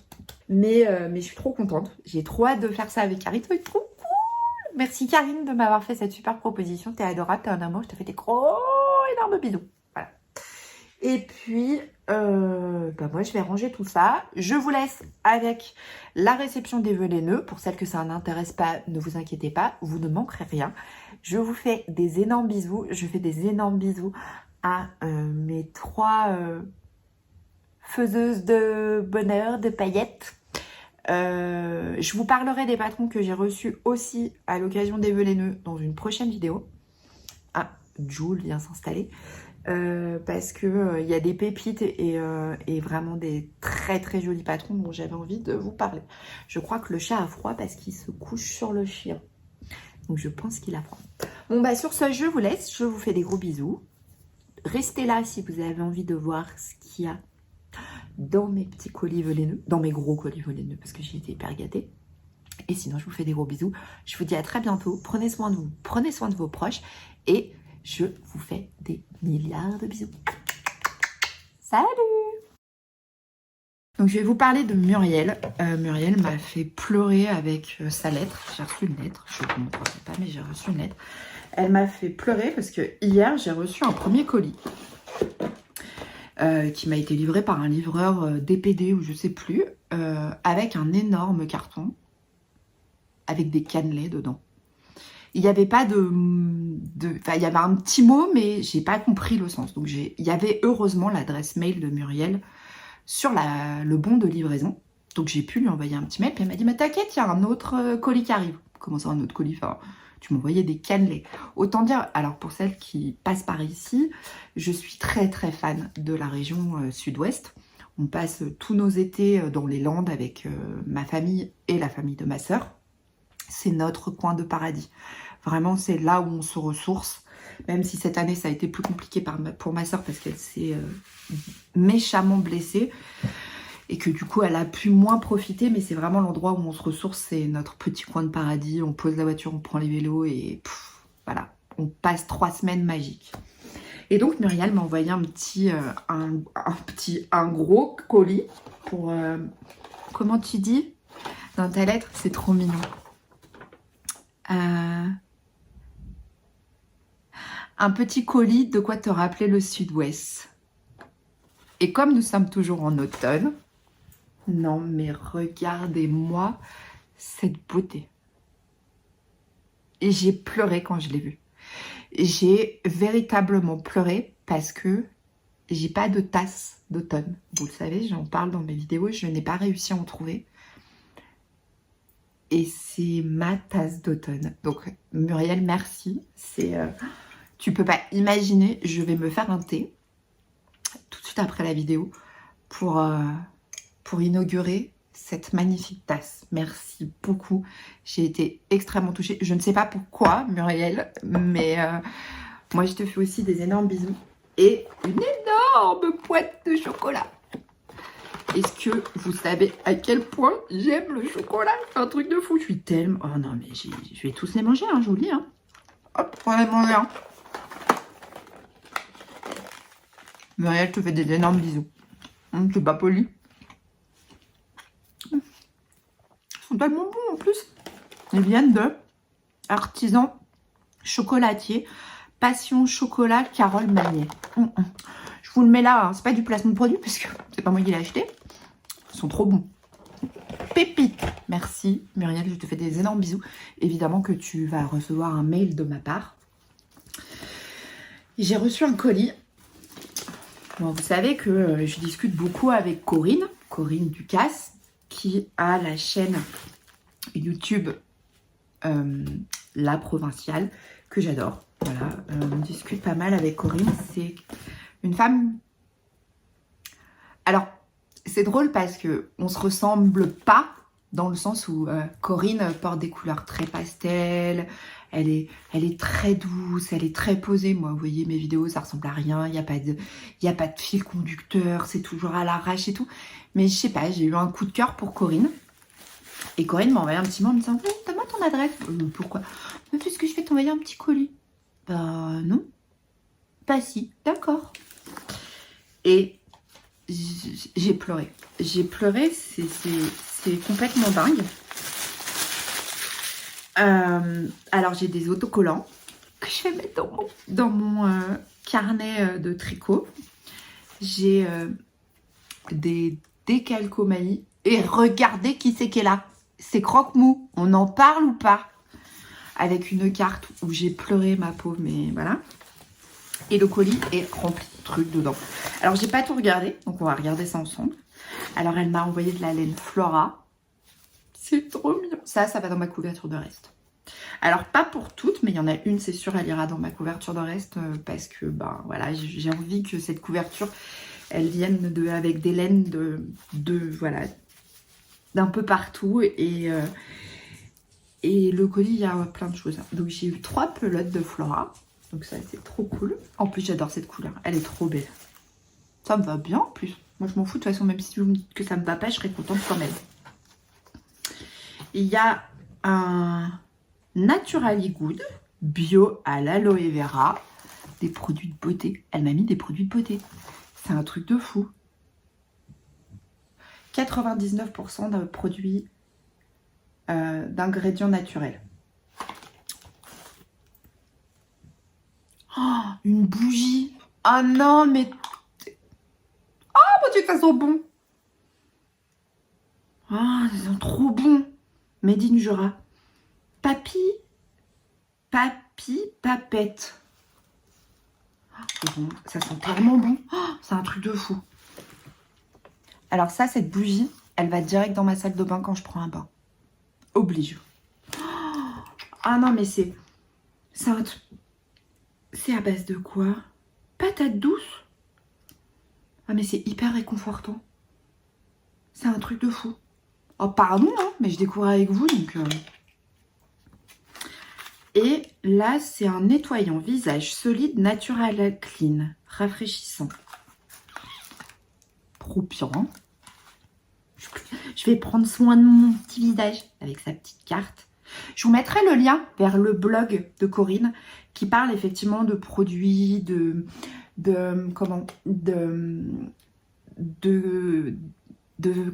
Mais je suis trop contente. J'ai trop hâte de faire ça avec Karine. Ça va être trop cool. Merci Karine de m'avoir fait cette super proposition. T'es adorable, t'es un amour. Je te fais des gros énormes bisous. Voilà. Et puis, moi, je vais ranger tout ça. Je vous laisse avec la réception des vœux laineux. Pour celles que ça n'intéresse pas, ne vous inquiétez pas. Vous ne manquerez rien. Je vous fais des énormes bisous. Je fais des énormes bisous à mes 3 faiseuses de bonheur, de paillettes. Je vous parlerai des patrons que j'ai reçus aussi à l'occasion des vœux laineux dans une prochaine vidéo. Ah, Jules vient s'installer. Parce que y a des pépites et vraiment des très très jolis patrons dont j'avais envie de vous parler. Je crois que le chat a froid parce qu'il se couche sur le chien. Donc je pense qu'il a froid. Bon bah sur ce, je vous laisse. Je vous fais des gros bisous. Restez là si vous avez envie de voir ce qu'il y a dans mes petits colis vœux laineux, dans mes gros colis vœux laineux parce que j'ai été hyper gâtée. Et sinon, je vous fais des gros bisous. Je vous dis à très bientôt. Prenez soin de vous, prenez soin de vos proches et je vous fais des milliards de bisous. Salut! Donc, je vais vous parler de Muriel. Muriel m'a fait pleurer avec sa lettre. J'ai reçu une lettre. Je ne vous montrerai pas, mais j'ai reçu une lettre. Elle m'a fait pleurer parce que hier, j'ai reçu un premier colis. Qui m'a été livré par un livreur DPD ou je sais plus, avec un énorme carton, avec des cannelés dedans. Il n'y avait pas il y avait un petit mot, mais j'ai pas compris le sens. Donc il y avait heureusement l'adresse mail de Muriel sur le bon de livraison. Donc j'ai pu lui envoyer un petit mail, puis elle m'a dit mais t'inquiète, il y a un autre colis qui arrive. Comment ça, un autre colis? Enfin, tu m'envoyais des cannelés. Autant dire, alors pour celles qui passent par ici, je suis très très fan de la région sud-ouest. On passe tous nos étés dans les Landes avec ma famille et la famille de ma sœur. C'est notre coin de paradis. Vraiment, c'est là où on se ressource. Même si cette année, ça a été plus compliqué pour ma sœur parce qu'elle s'est méchamment blessée. Et que du coup, elle a pu moins profiter. Mais c'est vraiment l'endroit où on se ressource. C'est notre petit coin de paradis. On pose la voiture, on prend les vélos et voilà. On passe 3 semaines magiques. Et donc, Muriel m'a envoyé un gros colis pour... comment tu dis dans ta lettre? C'est trop mignon. Un petit colis de quoi te rappeler le sud-ouest. Et comme nous sommes toujours en automne, non mais regardez-moi cette beauté. Et j'ai pleuré quand je l'ai vu. J'ai véritablement pleuré parce que j'ai pas de tasse d'automne. Vous le savez, j'en parle dans mes vidéos, je n'ai pas réussi à en trouver. Et c'est ma tasse d'automne. Donc Muriel, merci. Tu peux pas imaginer, je vais me faire un thé tout de suite après la vidéo pour inaugurer cette magnifique tasse. Merci beaucoup. J'ai été extrêmement touchée. Je ne sais pas pourquoi, Muriel, mais moi, je te fais aussi des énormes bisous. Et une énorme boîte de chocolat. Est-ce que vous savez à quel point j'aime le chocolat? C'est un truc de fou. Je suis tellement... Oh non, mais je vais tous les manger, hein, je vous le dis. Hein. Hop, on va les manger. Hein. Muriel, je te fais des énormes bisous. C'est pas poli. Ils sont tellement bons en plus. Ils viennent de Artisan Chocolatier Passion Chocolat Carole Magnier. Je vous le mets là, hein. C'est pas du placement de produit puisque c'est pas moi qui l'ai acheté. Ils sont trop bons. Pépite. Merci Muriel, je te fais des énormes bisous. Évidemment que tu vas recevoir un mail de ma part. J'ai reçu un colis. Bon, vous savez que je discute beaucoup avec Corinne Ducasse, qui a la chaîne YouTube La Provinciale, que j'adore. Voilà, on discute pas mal avec Corinne. C'est une femme... Alors, c'est drôle parce que on se ressemble pas, dans le sens où Corinne porte des couleurs très pastel, Elle est très douce, elle est très posée. Moi, vous voyez, mes vidéos, ça ressemble à rien. Il n'y a pas de fil conducteur, c'est toujours à l'arrache et tout. Mais je sais pas, j'ai eu un coup de cœur pour Corinne. Et Corinne m'a envoyé un petit mot en me disant « Donne-moi ton adresse. » Pourquoi? Puisque je vais t'envoyer un petit colis. Bah non. Bah si, d'accord. Et j'ai pleuré. J'ai pleuré, c'est complètement dingue. Alors j'ai des autocollants que je vais mettre dans mon carnet de tricot. J'ai des décalcomanies. Et regardez qui c'est qui est là. C'est Croque-Mou. On en parle ou pas? Avec une carte où j'ai pleuré, ma pauvre, mais voilà. Et le colis est rempli de trucs dedans. Alors, j'ai pas tout regardé, donc on va regarder ça ensemble. Alors, elle m'a envoyé de la laine Flora. C'est trop mignon. Ça va dans ma couverture de reste. Alors, pas pour toutes, mais il y en a une, c'est sûr, elle ira dans ma couverture de reste parce que, ben voilà, j'ai envie que cette couverture, elle vienne avec des laines voilà, d'un peu partout. Et le colis, il y a plein de choses. Donc, j'ai eu 3 pelotes de Flora. Donc ça, c'est trop cool. En plus, j'adore cette couleur. Elle est trop belle. Ça me va bien, en plus. Moi, je m'en fous. De toute façon, même si vous me dites que ça me va pas, je serais contente quand même. Il y a un Naturally Good bio à l'aloe vera. Des produits de beauté. Elle m'a mis des produits de beauté. C'est un truc de fou. 99% de produits d'ingrédients naturels. Oh, une bougie. Ah non, mais... Oh mon Dieu, que ça sent bon. Ah, ça sent trop bon. Made in Jura. Papy, papette. Bon, ça sent tellement bon. Oh, c'est un truc de fou. Alors ça, cette bougie, elle va direct dans ma salle de bain quand je prends un bain. Oblige. Ah non, mais c'est à base de quoi? Patate douce. Ah mais c'est hyper réconfortant. C'est un truc de fou. Oh pardon, hein, mais je découvre avec vous, donc... Et là, c'est un nettoyant visage solide Natural Clean. Rafraîchissant. Trop bien. Je vais prendre soin de mon petit visage avec sa petite carte. Je vous mettrai le lien vers le blog de Corinne qui parle effectivement de produits, de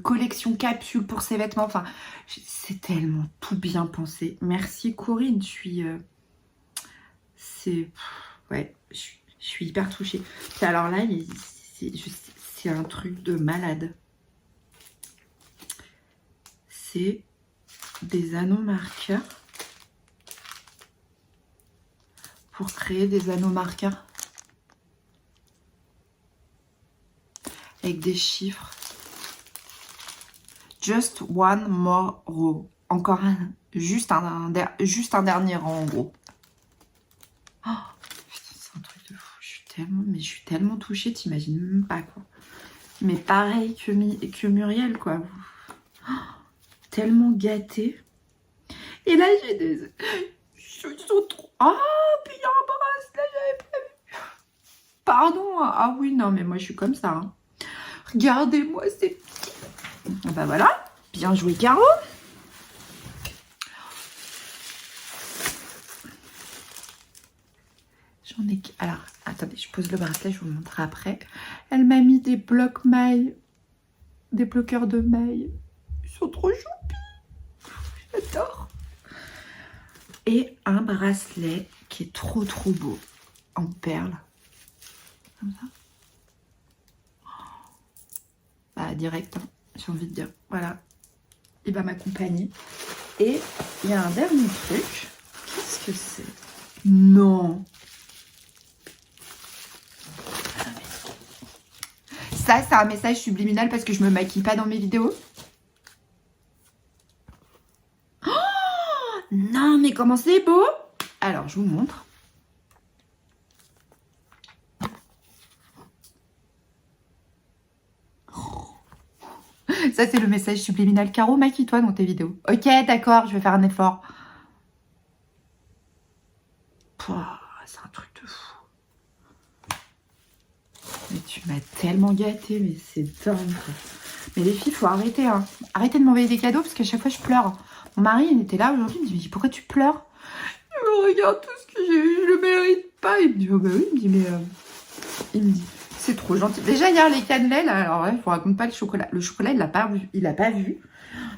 collection capsule pour ses vêtements. Enfin, c'est tellement tout bien pensé. Merci Corinne, ouais, je suis hyper touchée. Puis alors là, c'est un truc de malade. C'est des anneaux marqueurs pour créer des anneaux marqueurs avec des chiffres. Just one more row. Encore juste un dernier rang en gros. Oh, putain, c'est un truc de fou. Je suis tellement touchée, t'imagines même pas quoi. Mais pareil que Muriel quoi. Oh, tellement gâtée. Et là j'ai des... Ils sont trop... Oh, puis il y a un bracelet, j'avais pas vu. Pardon. Ah oui, non, mais moi je suis comme ça. Hein. Regardez-moi ces petits... Bah voilà, bien joué Caro. J'en ai... Alors, attendez, je pose le bracelet, je vous le montre après. Elle m'a mis des blocs mailles, des bloqueurs de mailles. Ils sont trop choupis. J'adore. Et un bracelet qui est trop beau, en perles. Comme ça. Bah, direct, hein, j'ai envie de dire. Voilà. Il va m'accompagner. Et il y a un dernier truc. Qu'est-ce que c'est? Non. Ça, c'est un message subliminal parce que je me maquille pas dans mes vidéos. Oh non, mais comment c'est beau! Alors, je vous montre. Ça, c'est le message subliminal. Caro, maquille-toi dans tes vidéos. Ok, d'accord, je vais faire un effort. Mais tu m'as tellement gâtée, mais c'est dingue, quoi. Mais les filles, faut arrêter, hein. Arrêtez de m'envoyer des cadeaux parce qu'à chaque fois, je pleure. Mon mari, il était là aujourd'hui, il me dit, pourquoi tu pleures? Il me regarde tout ce que j'ai eu, je le mérite pas. Il me dit, oh bah oui, il me dit, mais... Il me dit, c'est trop gentil. Déjà, hier, les cannelés, là, alors ouais, je vous raconte pas le chocolat. Le chocolat, il l'a pas vu. Il l'a pas vu.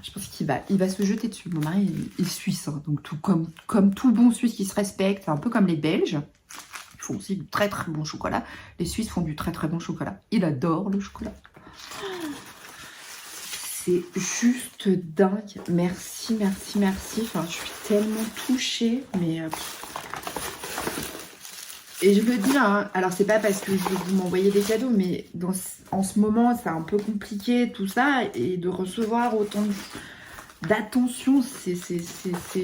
Je pense qu'il va se jeter dessus. Mon mari, il est suisse, hein, donc tout, comme tout bon Suisse qui se respecte, un peu comme les Belges. Ils font aussi du très très bon chocolat. Les Suisses font du très très bon chocolat. Il adore le chocolat. C'est juste dingue. Merci, merci, merci. Enfin, je suis tellement touchée, mais... Et je me dis, hein, alors c'est pas parce que je veux vous m'envoyer des cadeaux, mais en ce moment, c'est un peu compliqué tout ça, et de recevoir autant d'attention, c'est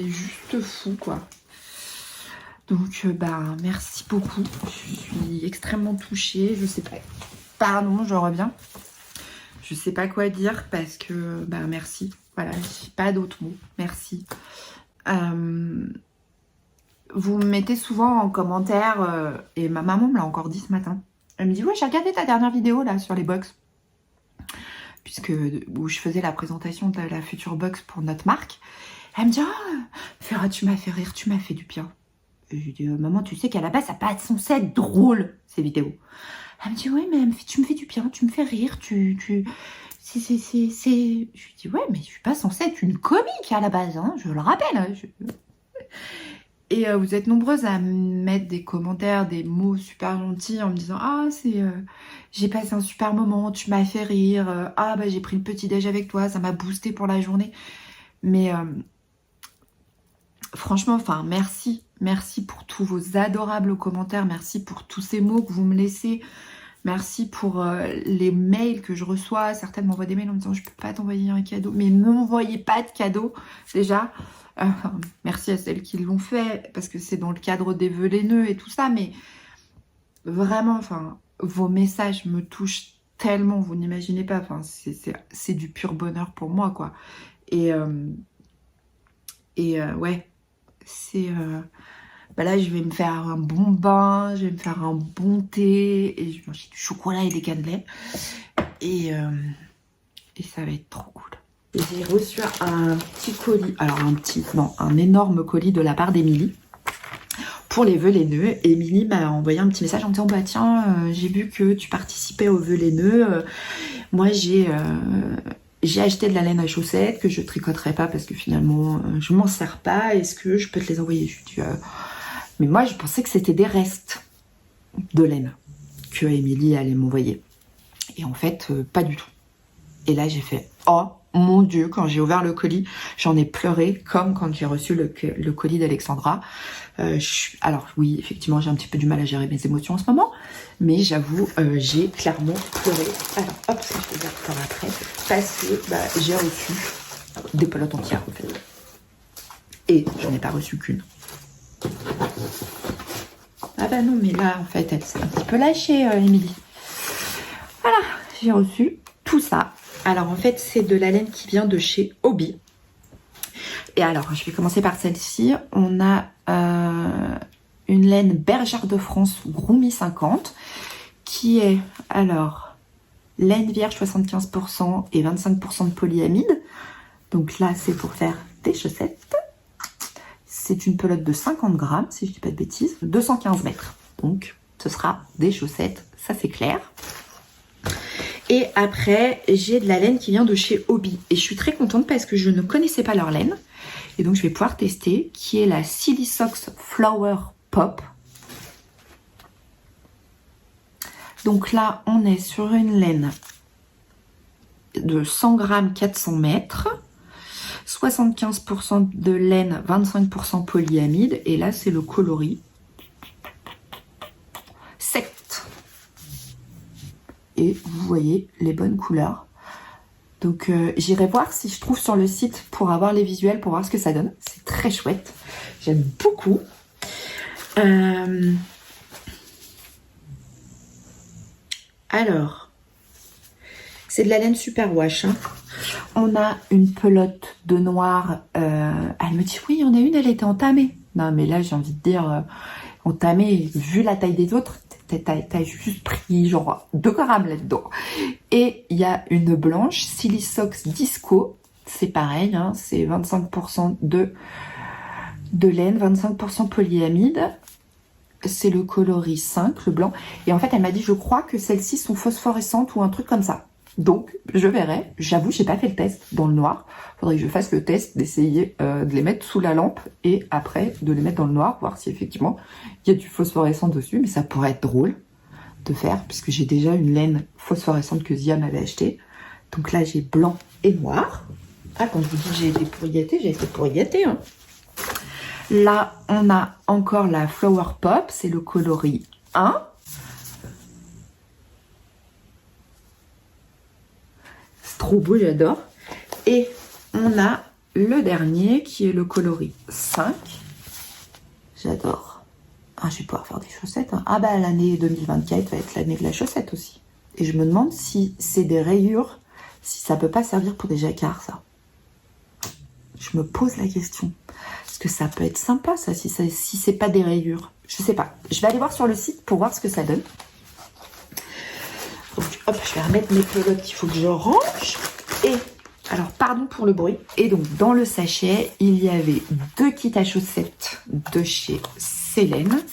juste fou, quoi. Donc, bah, merci beaucoup. Je suis extrêmement touchée. Je sais pas. Pardon, je reviens. Je sais pas quoi dire parce que, bah, merci. Voilà, j'ai pas d'autres mots. Merci. Vous me mettez souvent en commentaire, et ma maman me l'a encore dit ce matin. Elle me dit, ouais, j'ai regardé ta dernière vidéo là sur les box. Où je faisais la présentation de la future box pour notre marque. Elle me dit, oh, Ferra, tu m'as fait rire, tu m'as fait du bien. Et je lui dis, maman, tu sais qu'à la base, ça n'a pas censé être drôle, ces vidéos. Elle me dit, oui, mais tu me fais du bien, tu me fais rire, Je lui dis, ouais, mais je suis pas censée être une comique à la base, hein, je le rappelle. Hein, Et vous êtes nombreuses à me mettre des commentaires, des mots super gentils en me disant, ah, j'ai passé un super moment, tu m'as fait rire, ah, bah, j'ai pris le petit déj avec toi, ça m'a boosté pour la journée. Mais franchement, enfin, merci. Merci pour tous vos adorables commentaires. Merci pour tous ces mots que vous me laissez. Merci pour les mails que je reçois. Certaines m'envoient des mails en me disant, je peux pas t'envoyer un cadeau. Mais ne m'envoyez pas de cadeau, déjà. Merci à celles qui l'ont fait, parce que c'est dans le cadre des vœux laineux et tout ça. Mais vraiment, enfin, vos messages me touchent tellement, vous n'imaginez pas. Enfin, c'est du pur bonheur pour moi, quoi. Et ouais, c'est... bah là, je vais me faire un bon bain, je vais me faire un bon thé, et je vais manger du chocolat et des cannelés. Et ça va être trop cool. J'ai reçu un petit colis, alors un énorme colis de la part d'Emilie pour les vœux laineux. Emilie m'a envoyé un petit message en me disant, bah tiens, j'ai vu que tu participais aux vœux laineux. Moi, j'ai acheté de la laine à chaussettes que je tricoterai pas parce que finalement, je m'en sers pas. Est-ce que je peux te les envoyer? Je lui dis, mais moi, je pensais que c'était des restes de laine que Emilie allait m'envoyer. Et en fait, pas du tout. Et là, j'ai fait, oh mon Dieu, quand j'ai ouvert le colis, j'en ai pleuré comme quand j'ai reçu le colis d'Alexandra. Alors oui, effectivement, j'ai un petit peu du mal à gérer mes émotions en ce moment, mais j'avoue, j'ai clairement pleuré. Alors, hop, ça je vais dire par après, parce que bah, j'ai reçu des pelotes entières, en fait. Et j'en ai pas reçu qu'une. Ah bah non, mais là, en fait, elle s'est un petit peu lâchée, Émilie. Voilà, j'ai reçu tout ça. Alors, en fait, c'est de la laine qui vient de chez Hobby. Et alors, je vais commencer par celle-ci. On a une laine Bergère de France Groomy 50 qui est, alors, laine vierge 75% et 25% de polyamide. Donc là, c'est pour faire des chaussettes. C'est une pelote de 50 grammes, si je dis pas de bêtises, 215 mètres. Donc, ce sera des chaussettes, ça c'est clair. Et après, j'ai de la laine qui vient de chez Hobby. Et je suis très contente parce que je ne connaissais pas leur laine. Et donc, je vais pouvoir tester, qui est la Silisox Flower Pop. Donc là, on est sur une laine de 100 grammes, 400 mètres. 75% de laine, 25% polyamide. Et là, c'est le coloris. 7. Et vous voyez les bonnes couleurs. Donc j'irai voir si je trouve sur le site pour avoir les visuels, pour voir ce que ça donne. C'est très chouette. J'aime beaucoup. Alors, c'est de la laine super wash. Hein. On a une pelote de noir. Elle me dit, oui, il y en a une, elle était entamée. Non, mais là, j'ai envie de dire, entamée, vu la taille des autres, t'as juste pris genre 2 grammes là-dedans. Et il y a une blanche, Silisox Disco. C'est pareil, hein, c'est 25% de laine, 25% polyamide. C'est le coloris 5, le blanc. Et en fait, elle m'a dit, je crois que celles-ci sont phosphorescentes ou un truc comme ça. Donc, je verrai. J'avoue, j'ai pas fait le test dans le noir. Faudrait que je fasse le test d'essayer de les mettre sous la lampe et après de les mettre dans le noir, voir si effectivement il y a du phosphorescent dessus. Mais ça pourrait être drôle de faire puisque j'ai déjà une laine phosphorescente que Zia m'avait achetée. Donc là, j'ai blanc et noir. Ah, quand je vous dis que j'ai été pour y gâter, hein. Là, on a encore la Flower Pop, c'est le coloris 1. C'est trop beau, j'adore. Et on a le dernier qui est le coloris 5. J'adore. Ah, je vais pouvoir faire des chaussettes, hein. Ah bah, l'année 2024 va être l'année de la chaussette aussi. Et je me demande si c'est des rayures, si ça peut pas servir pour des jacquards, ça. Je me pose la question. Parce que ça peut être sympa, ça, si c'est pas des rayures. Je sais pas. Je vais aller voir sur le site pour voir ce que ça donne. Donc, hop, je vais remettre mes pelotes qu'il faut que je range. Et, alors, pardon pour le bruit. Et donc, dans le sachet, il y avait 2 kits à chaussettes de chez Célène,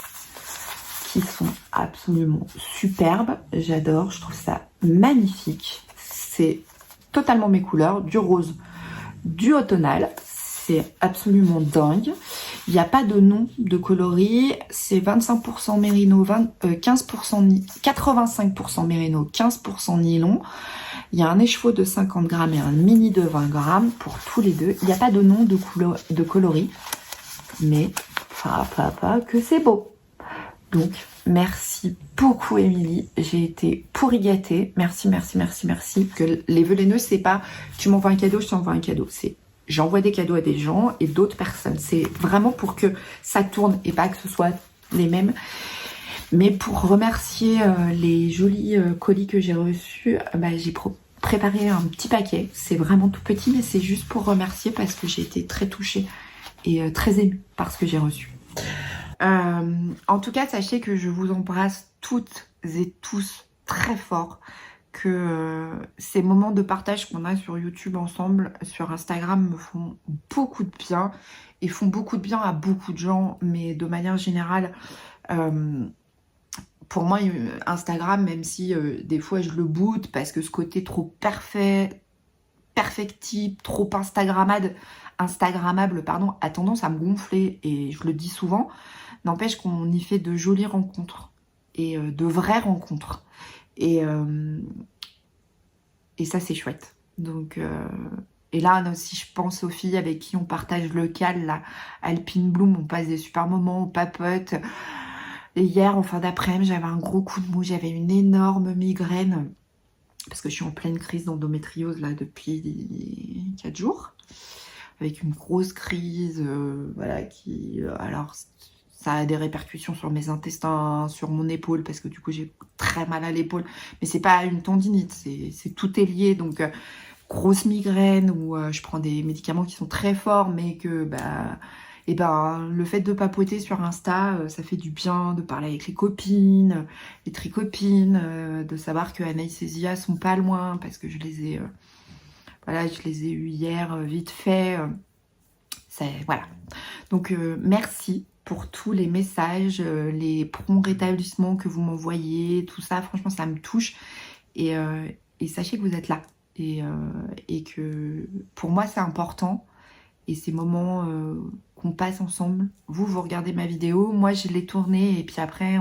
qui sont absolument superbes. J'adore, je trouve ça magnifique. C'est totalement mes couleurs, du rose, du automnal. C'est absolument dingue. Il n'y a pas de nom de coloris. C'est 25% mérino, 15%, 85% mérino, 15% nylon. Il y a un écheveau de 50 grammes et un mini de 20 grammes pour tous les deux. Il n'y a pas de nom de coloris. Mais, que c'est beau. Donc, merci beaucoup, Émilie. J'ai été pourri gâtée. Merci. Que les velaineux, c'est pas tu m'envoies un cadeau, je t'envoie un cadeau. C'est j'envoie des cadeaux à des gens et d'autres personnes. C'est vraiment pour que ça tourne et pas que ce soit les mêmes. Mais pour remercier les jolis colis que j'ai reçus, j'ai préparé un petit paquet. C'est vraiment tout petit, mais c'est juste pour remercier parce que j'ai été très touchée et très émue par ce que j'ai reçu. En tout cas, sachez que je vous embrasse toutes et tous très fort. Que ces moments de partage qu'on a sur YouTube ensemble, sur Instagram, me font beaucoup de bien et font beaucoup de bien à beaucoup de gens, mais de manière générale, pour moi, Instagram, même si des fois je le boude parce que ce côté trop perfectible, trop instagrammable, a tendance à me gonfler et je le dis souvent, n'empêche qu'on y fait de jolies rencontres et de vraies rencontres. Et ça, c'est chouette. Donc, et là, si je pense aux filles avec qui on partage le cal, la Alpine Bloom, on passe des super moments, on papote. Et hier, en fin d'après-midi, j'avais un gros coup de mou, j'avais une énorme migraine. Parce que je suis en pleine crise d'endométriose, là, depuis 4 jours. Avec une grosse crise, voilà, qui... alors... Ça a des répercussions sur mes intestins, sur mon épaule, parce que du coup, j'ai très mal à l'épaule. Mais c'est pas une tendinite, c'est tout est lié. Donc, grosse migraine, où je prends des médicaments qui sont très forts, mais que, le fait de papoter sur Insta, ça fait du bien, de parler avec les copines, les tricopines, de savoir que Anaïs et Zia sont pas loin, parce que je les ai eues hier, vite fait. Voilà. Donc, merci pour tous les messages, les prompts rétablissements que vous m'envoyez, tout ça, franchement, ça me touche. Et sachez que vous êtes là. Et que pour moi, c'est important. Et ces moments qu'on passe ensemble, vous regardez ma vidéo, moi, je l'ai tournée. Et puis après,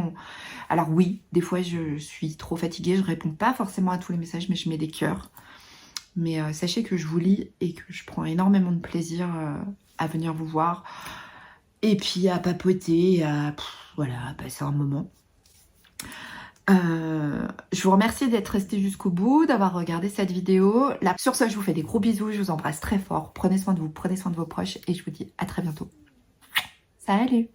alors oui, des fois, je suis trop fatiguée, je réponds pas forcément à tous les messages, mais je mets des cœurs. Mais sachez que je vous lis et que je prends énormément de plaisir à venir vous voir. Et puis à papoter, à passer un moment. Je vous remercie d'être resté jusqu'au bout, d'avoir regardé cette vidéo. Là, sur ce, je vous fais des gros bisous, je vous embrasse très fort. Prenez soin de vous, prenez soin de vos proches et je vous dis à très bientôt. Salut!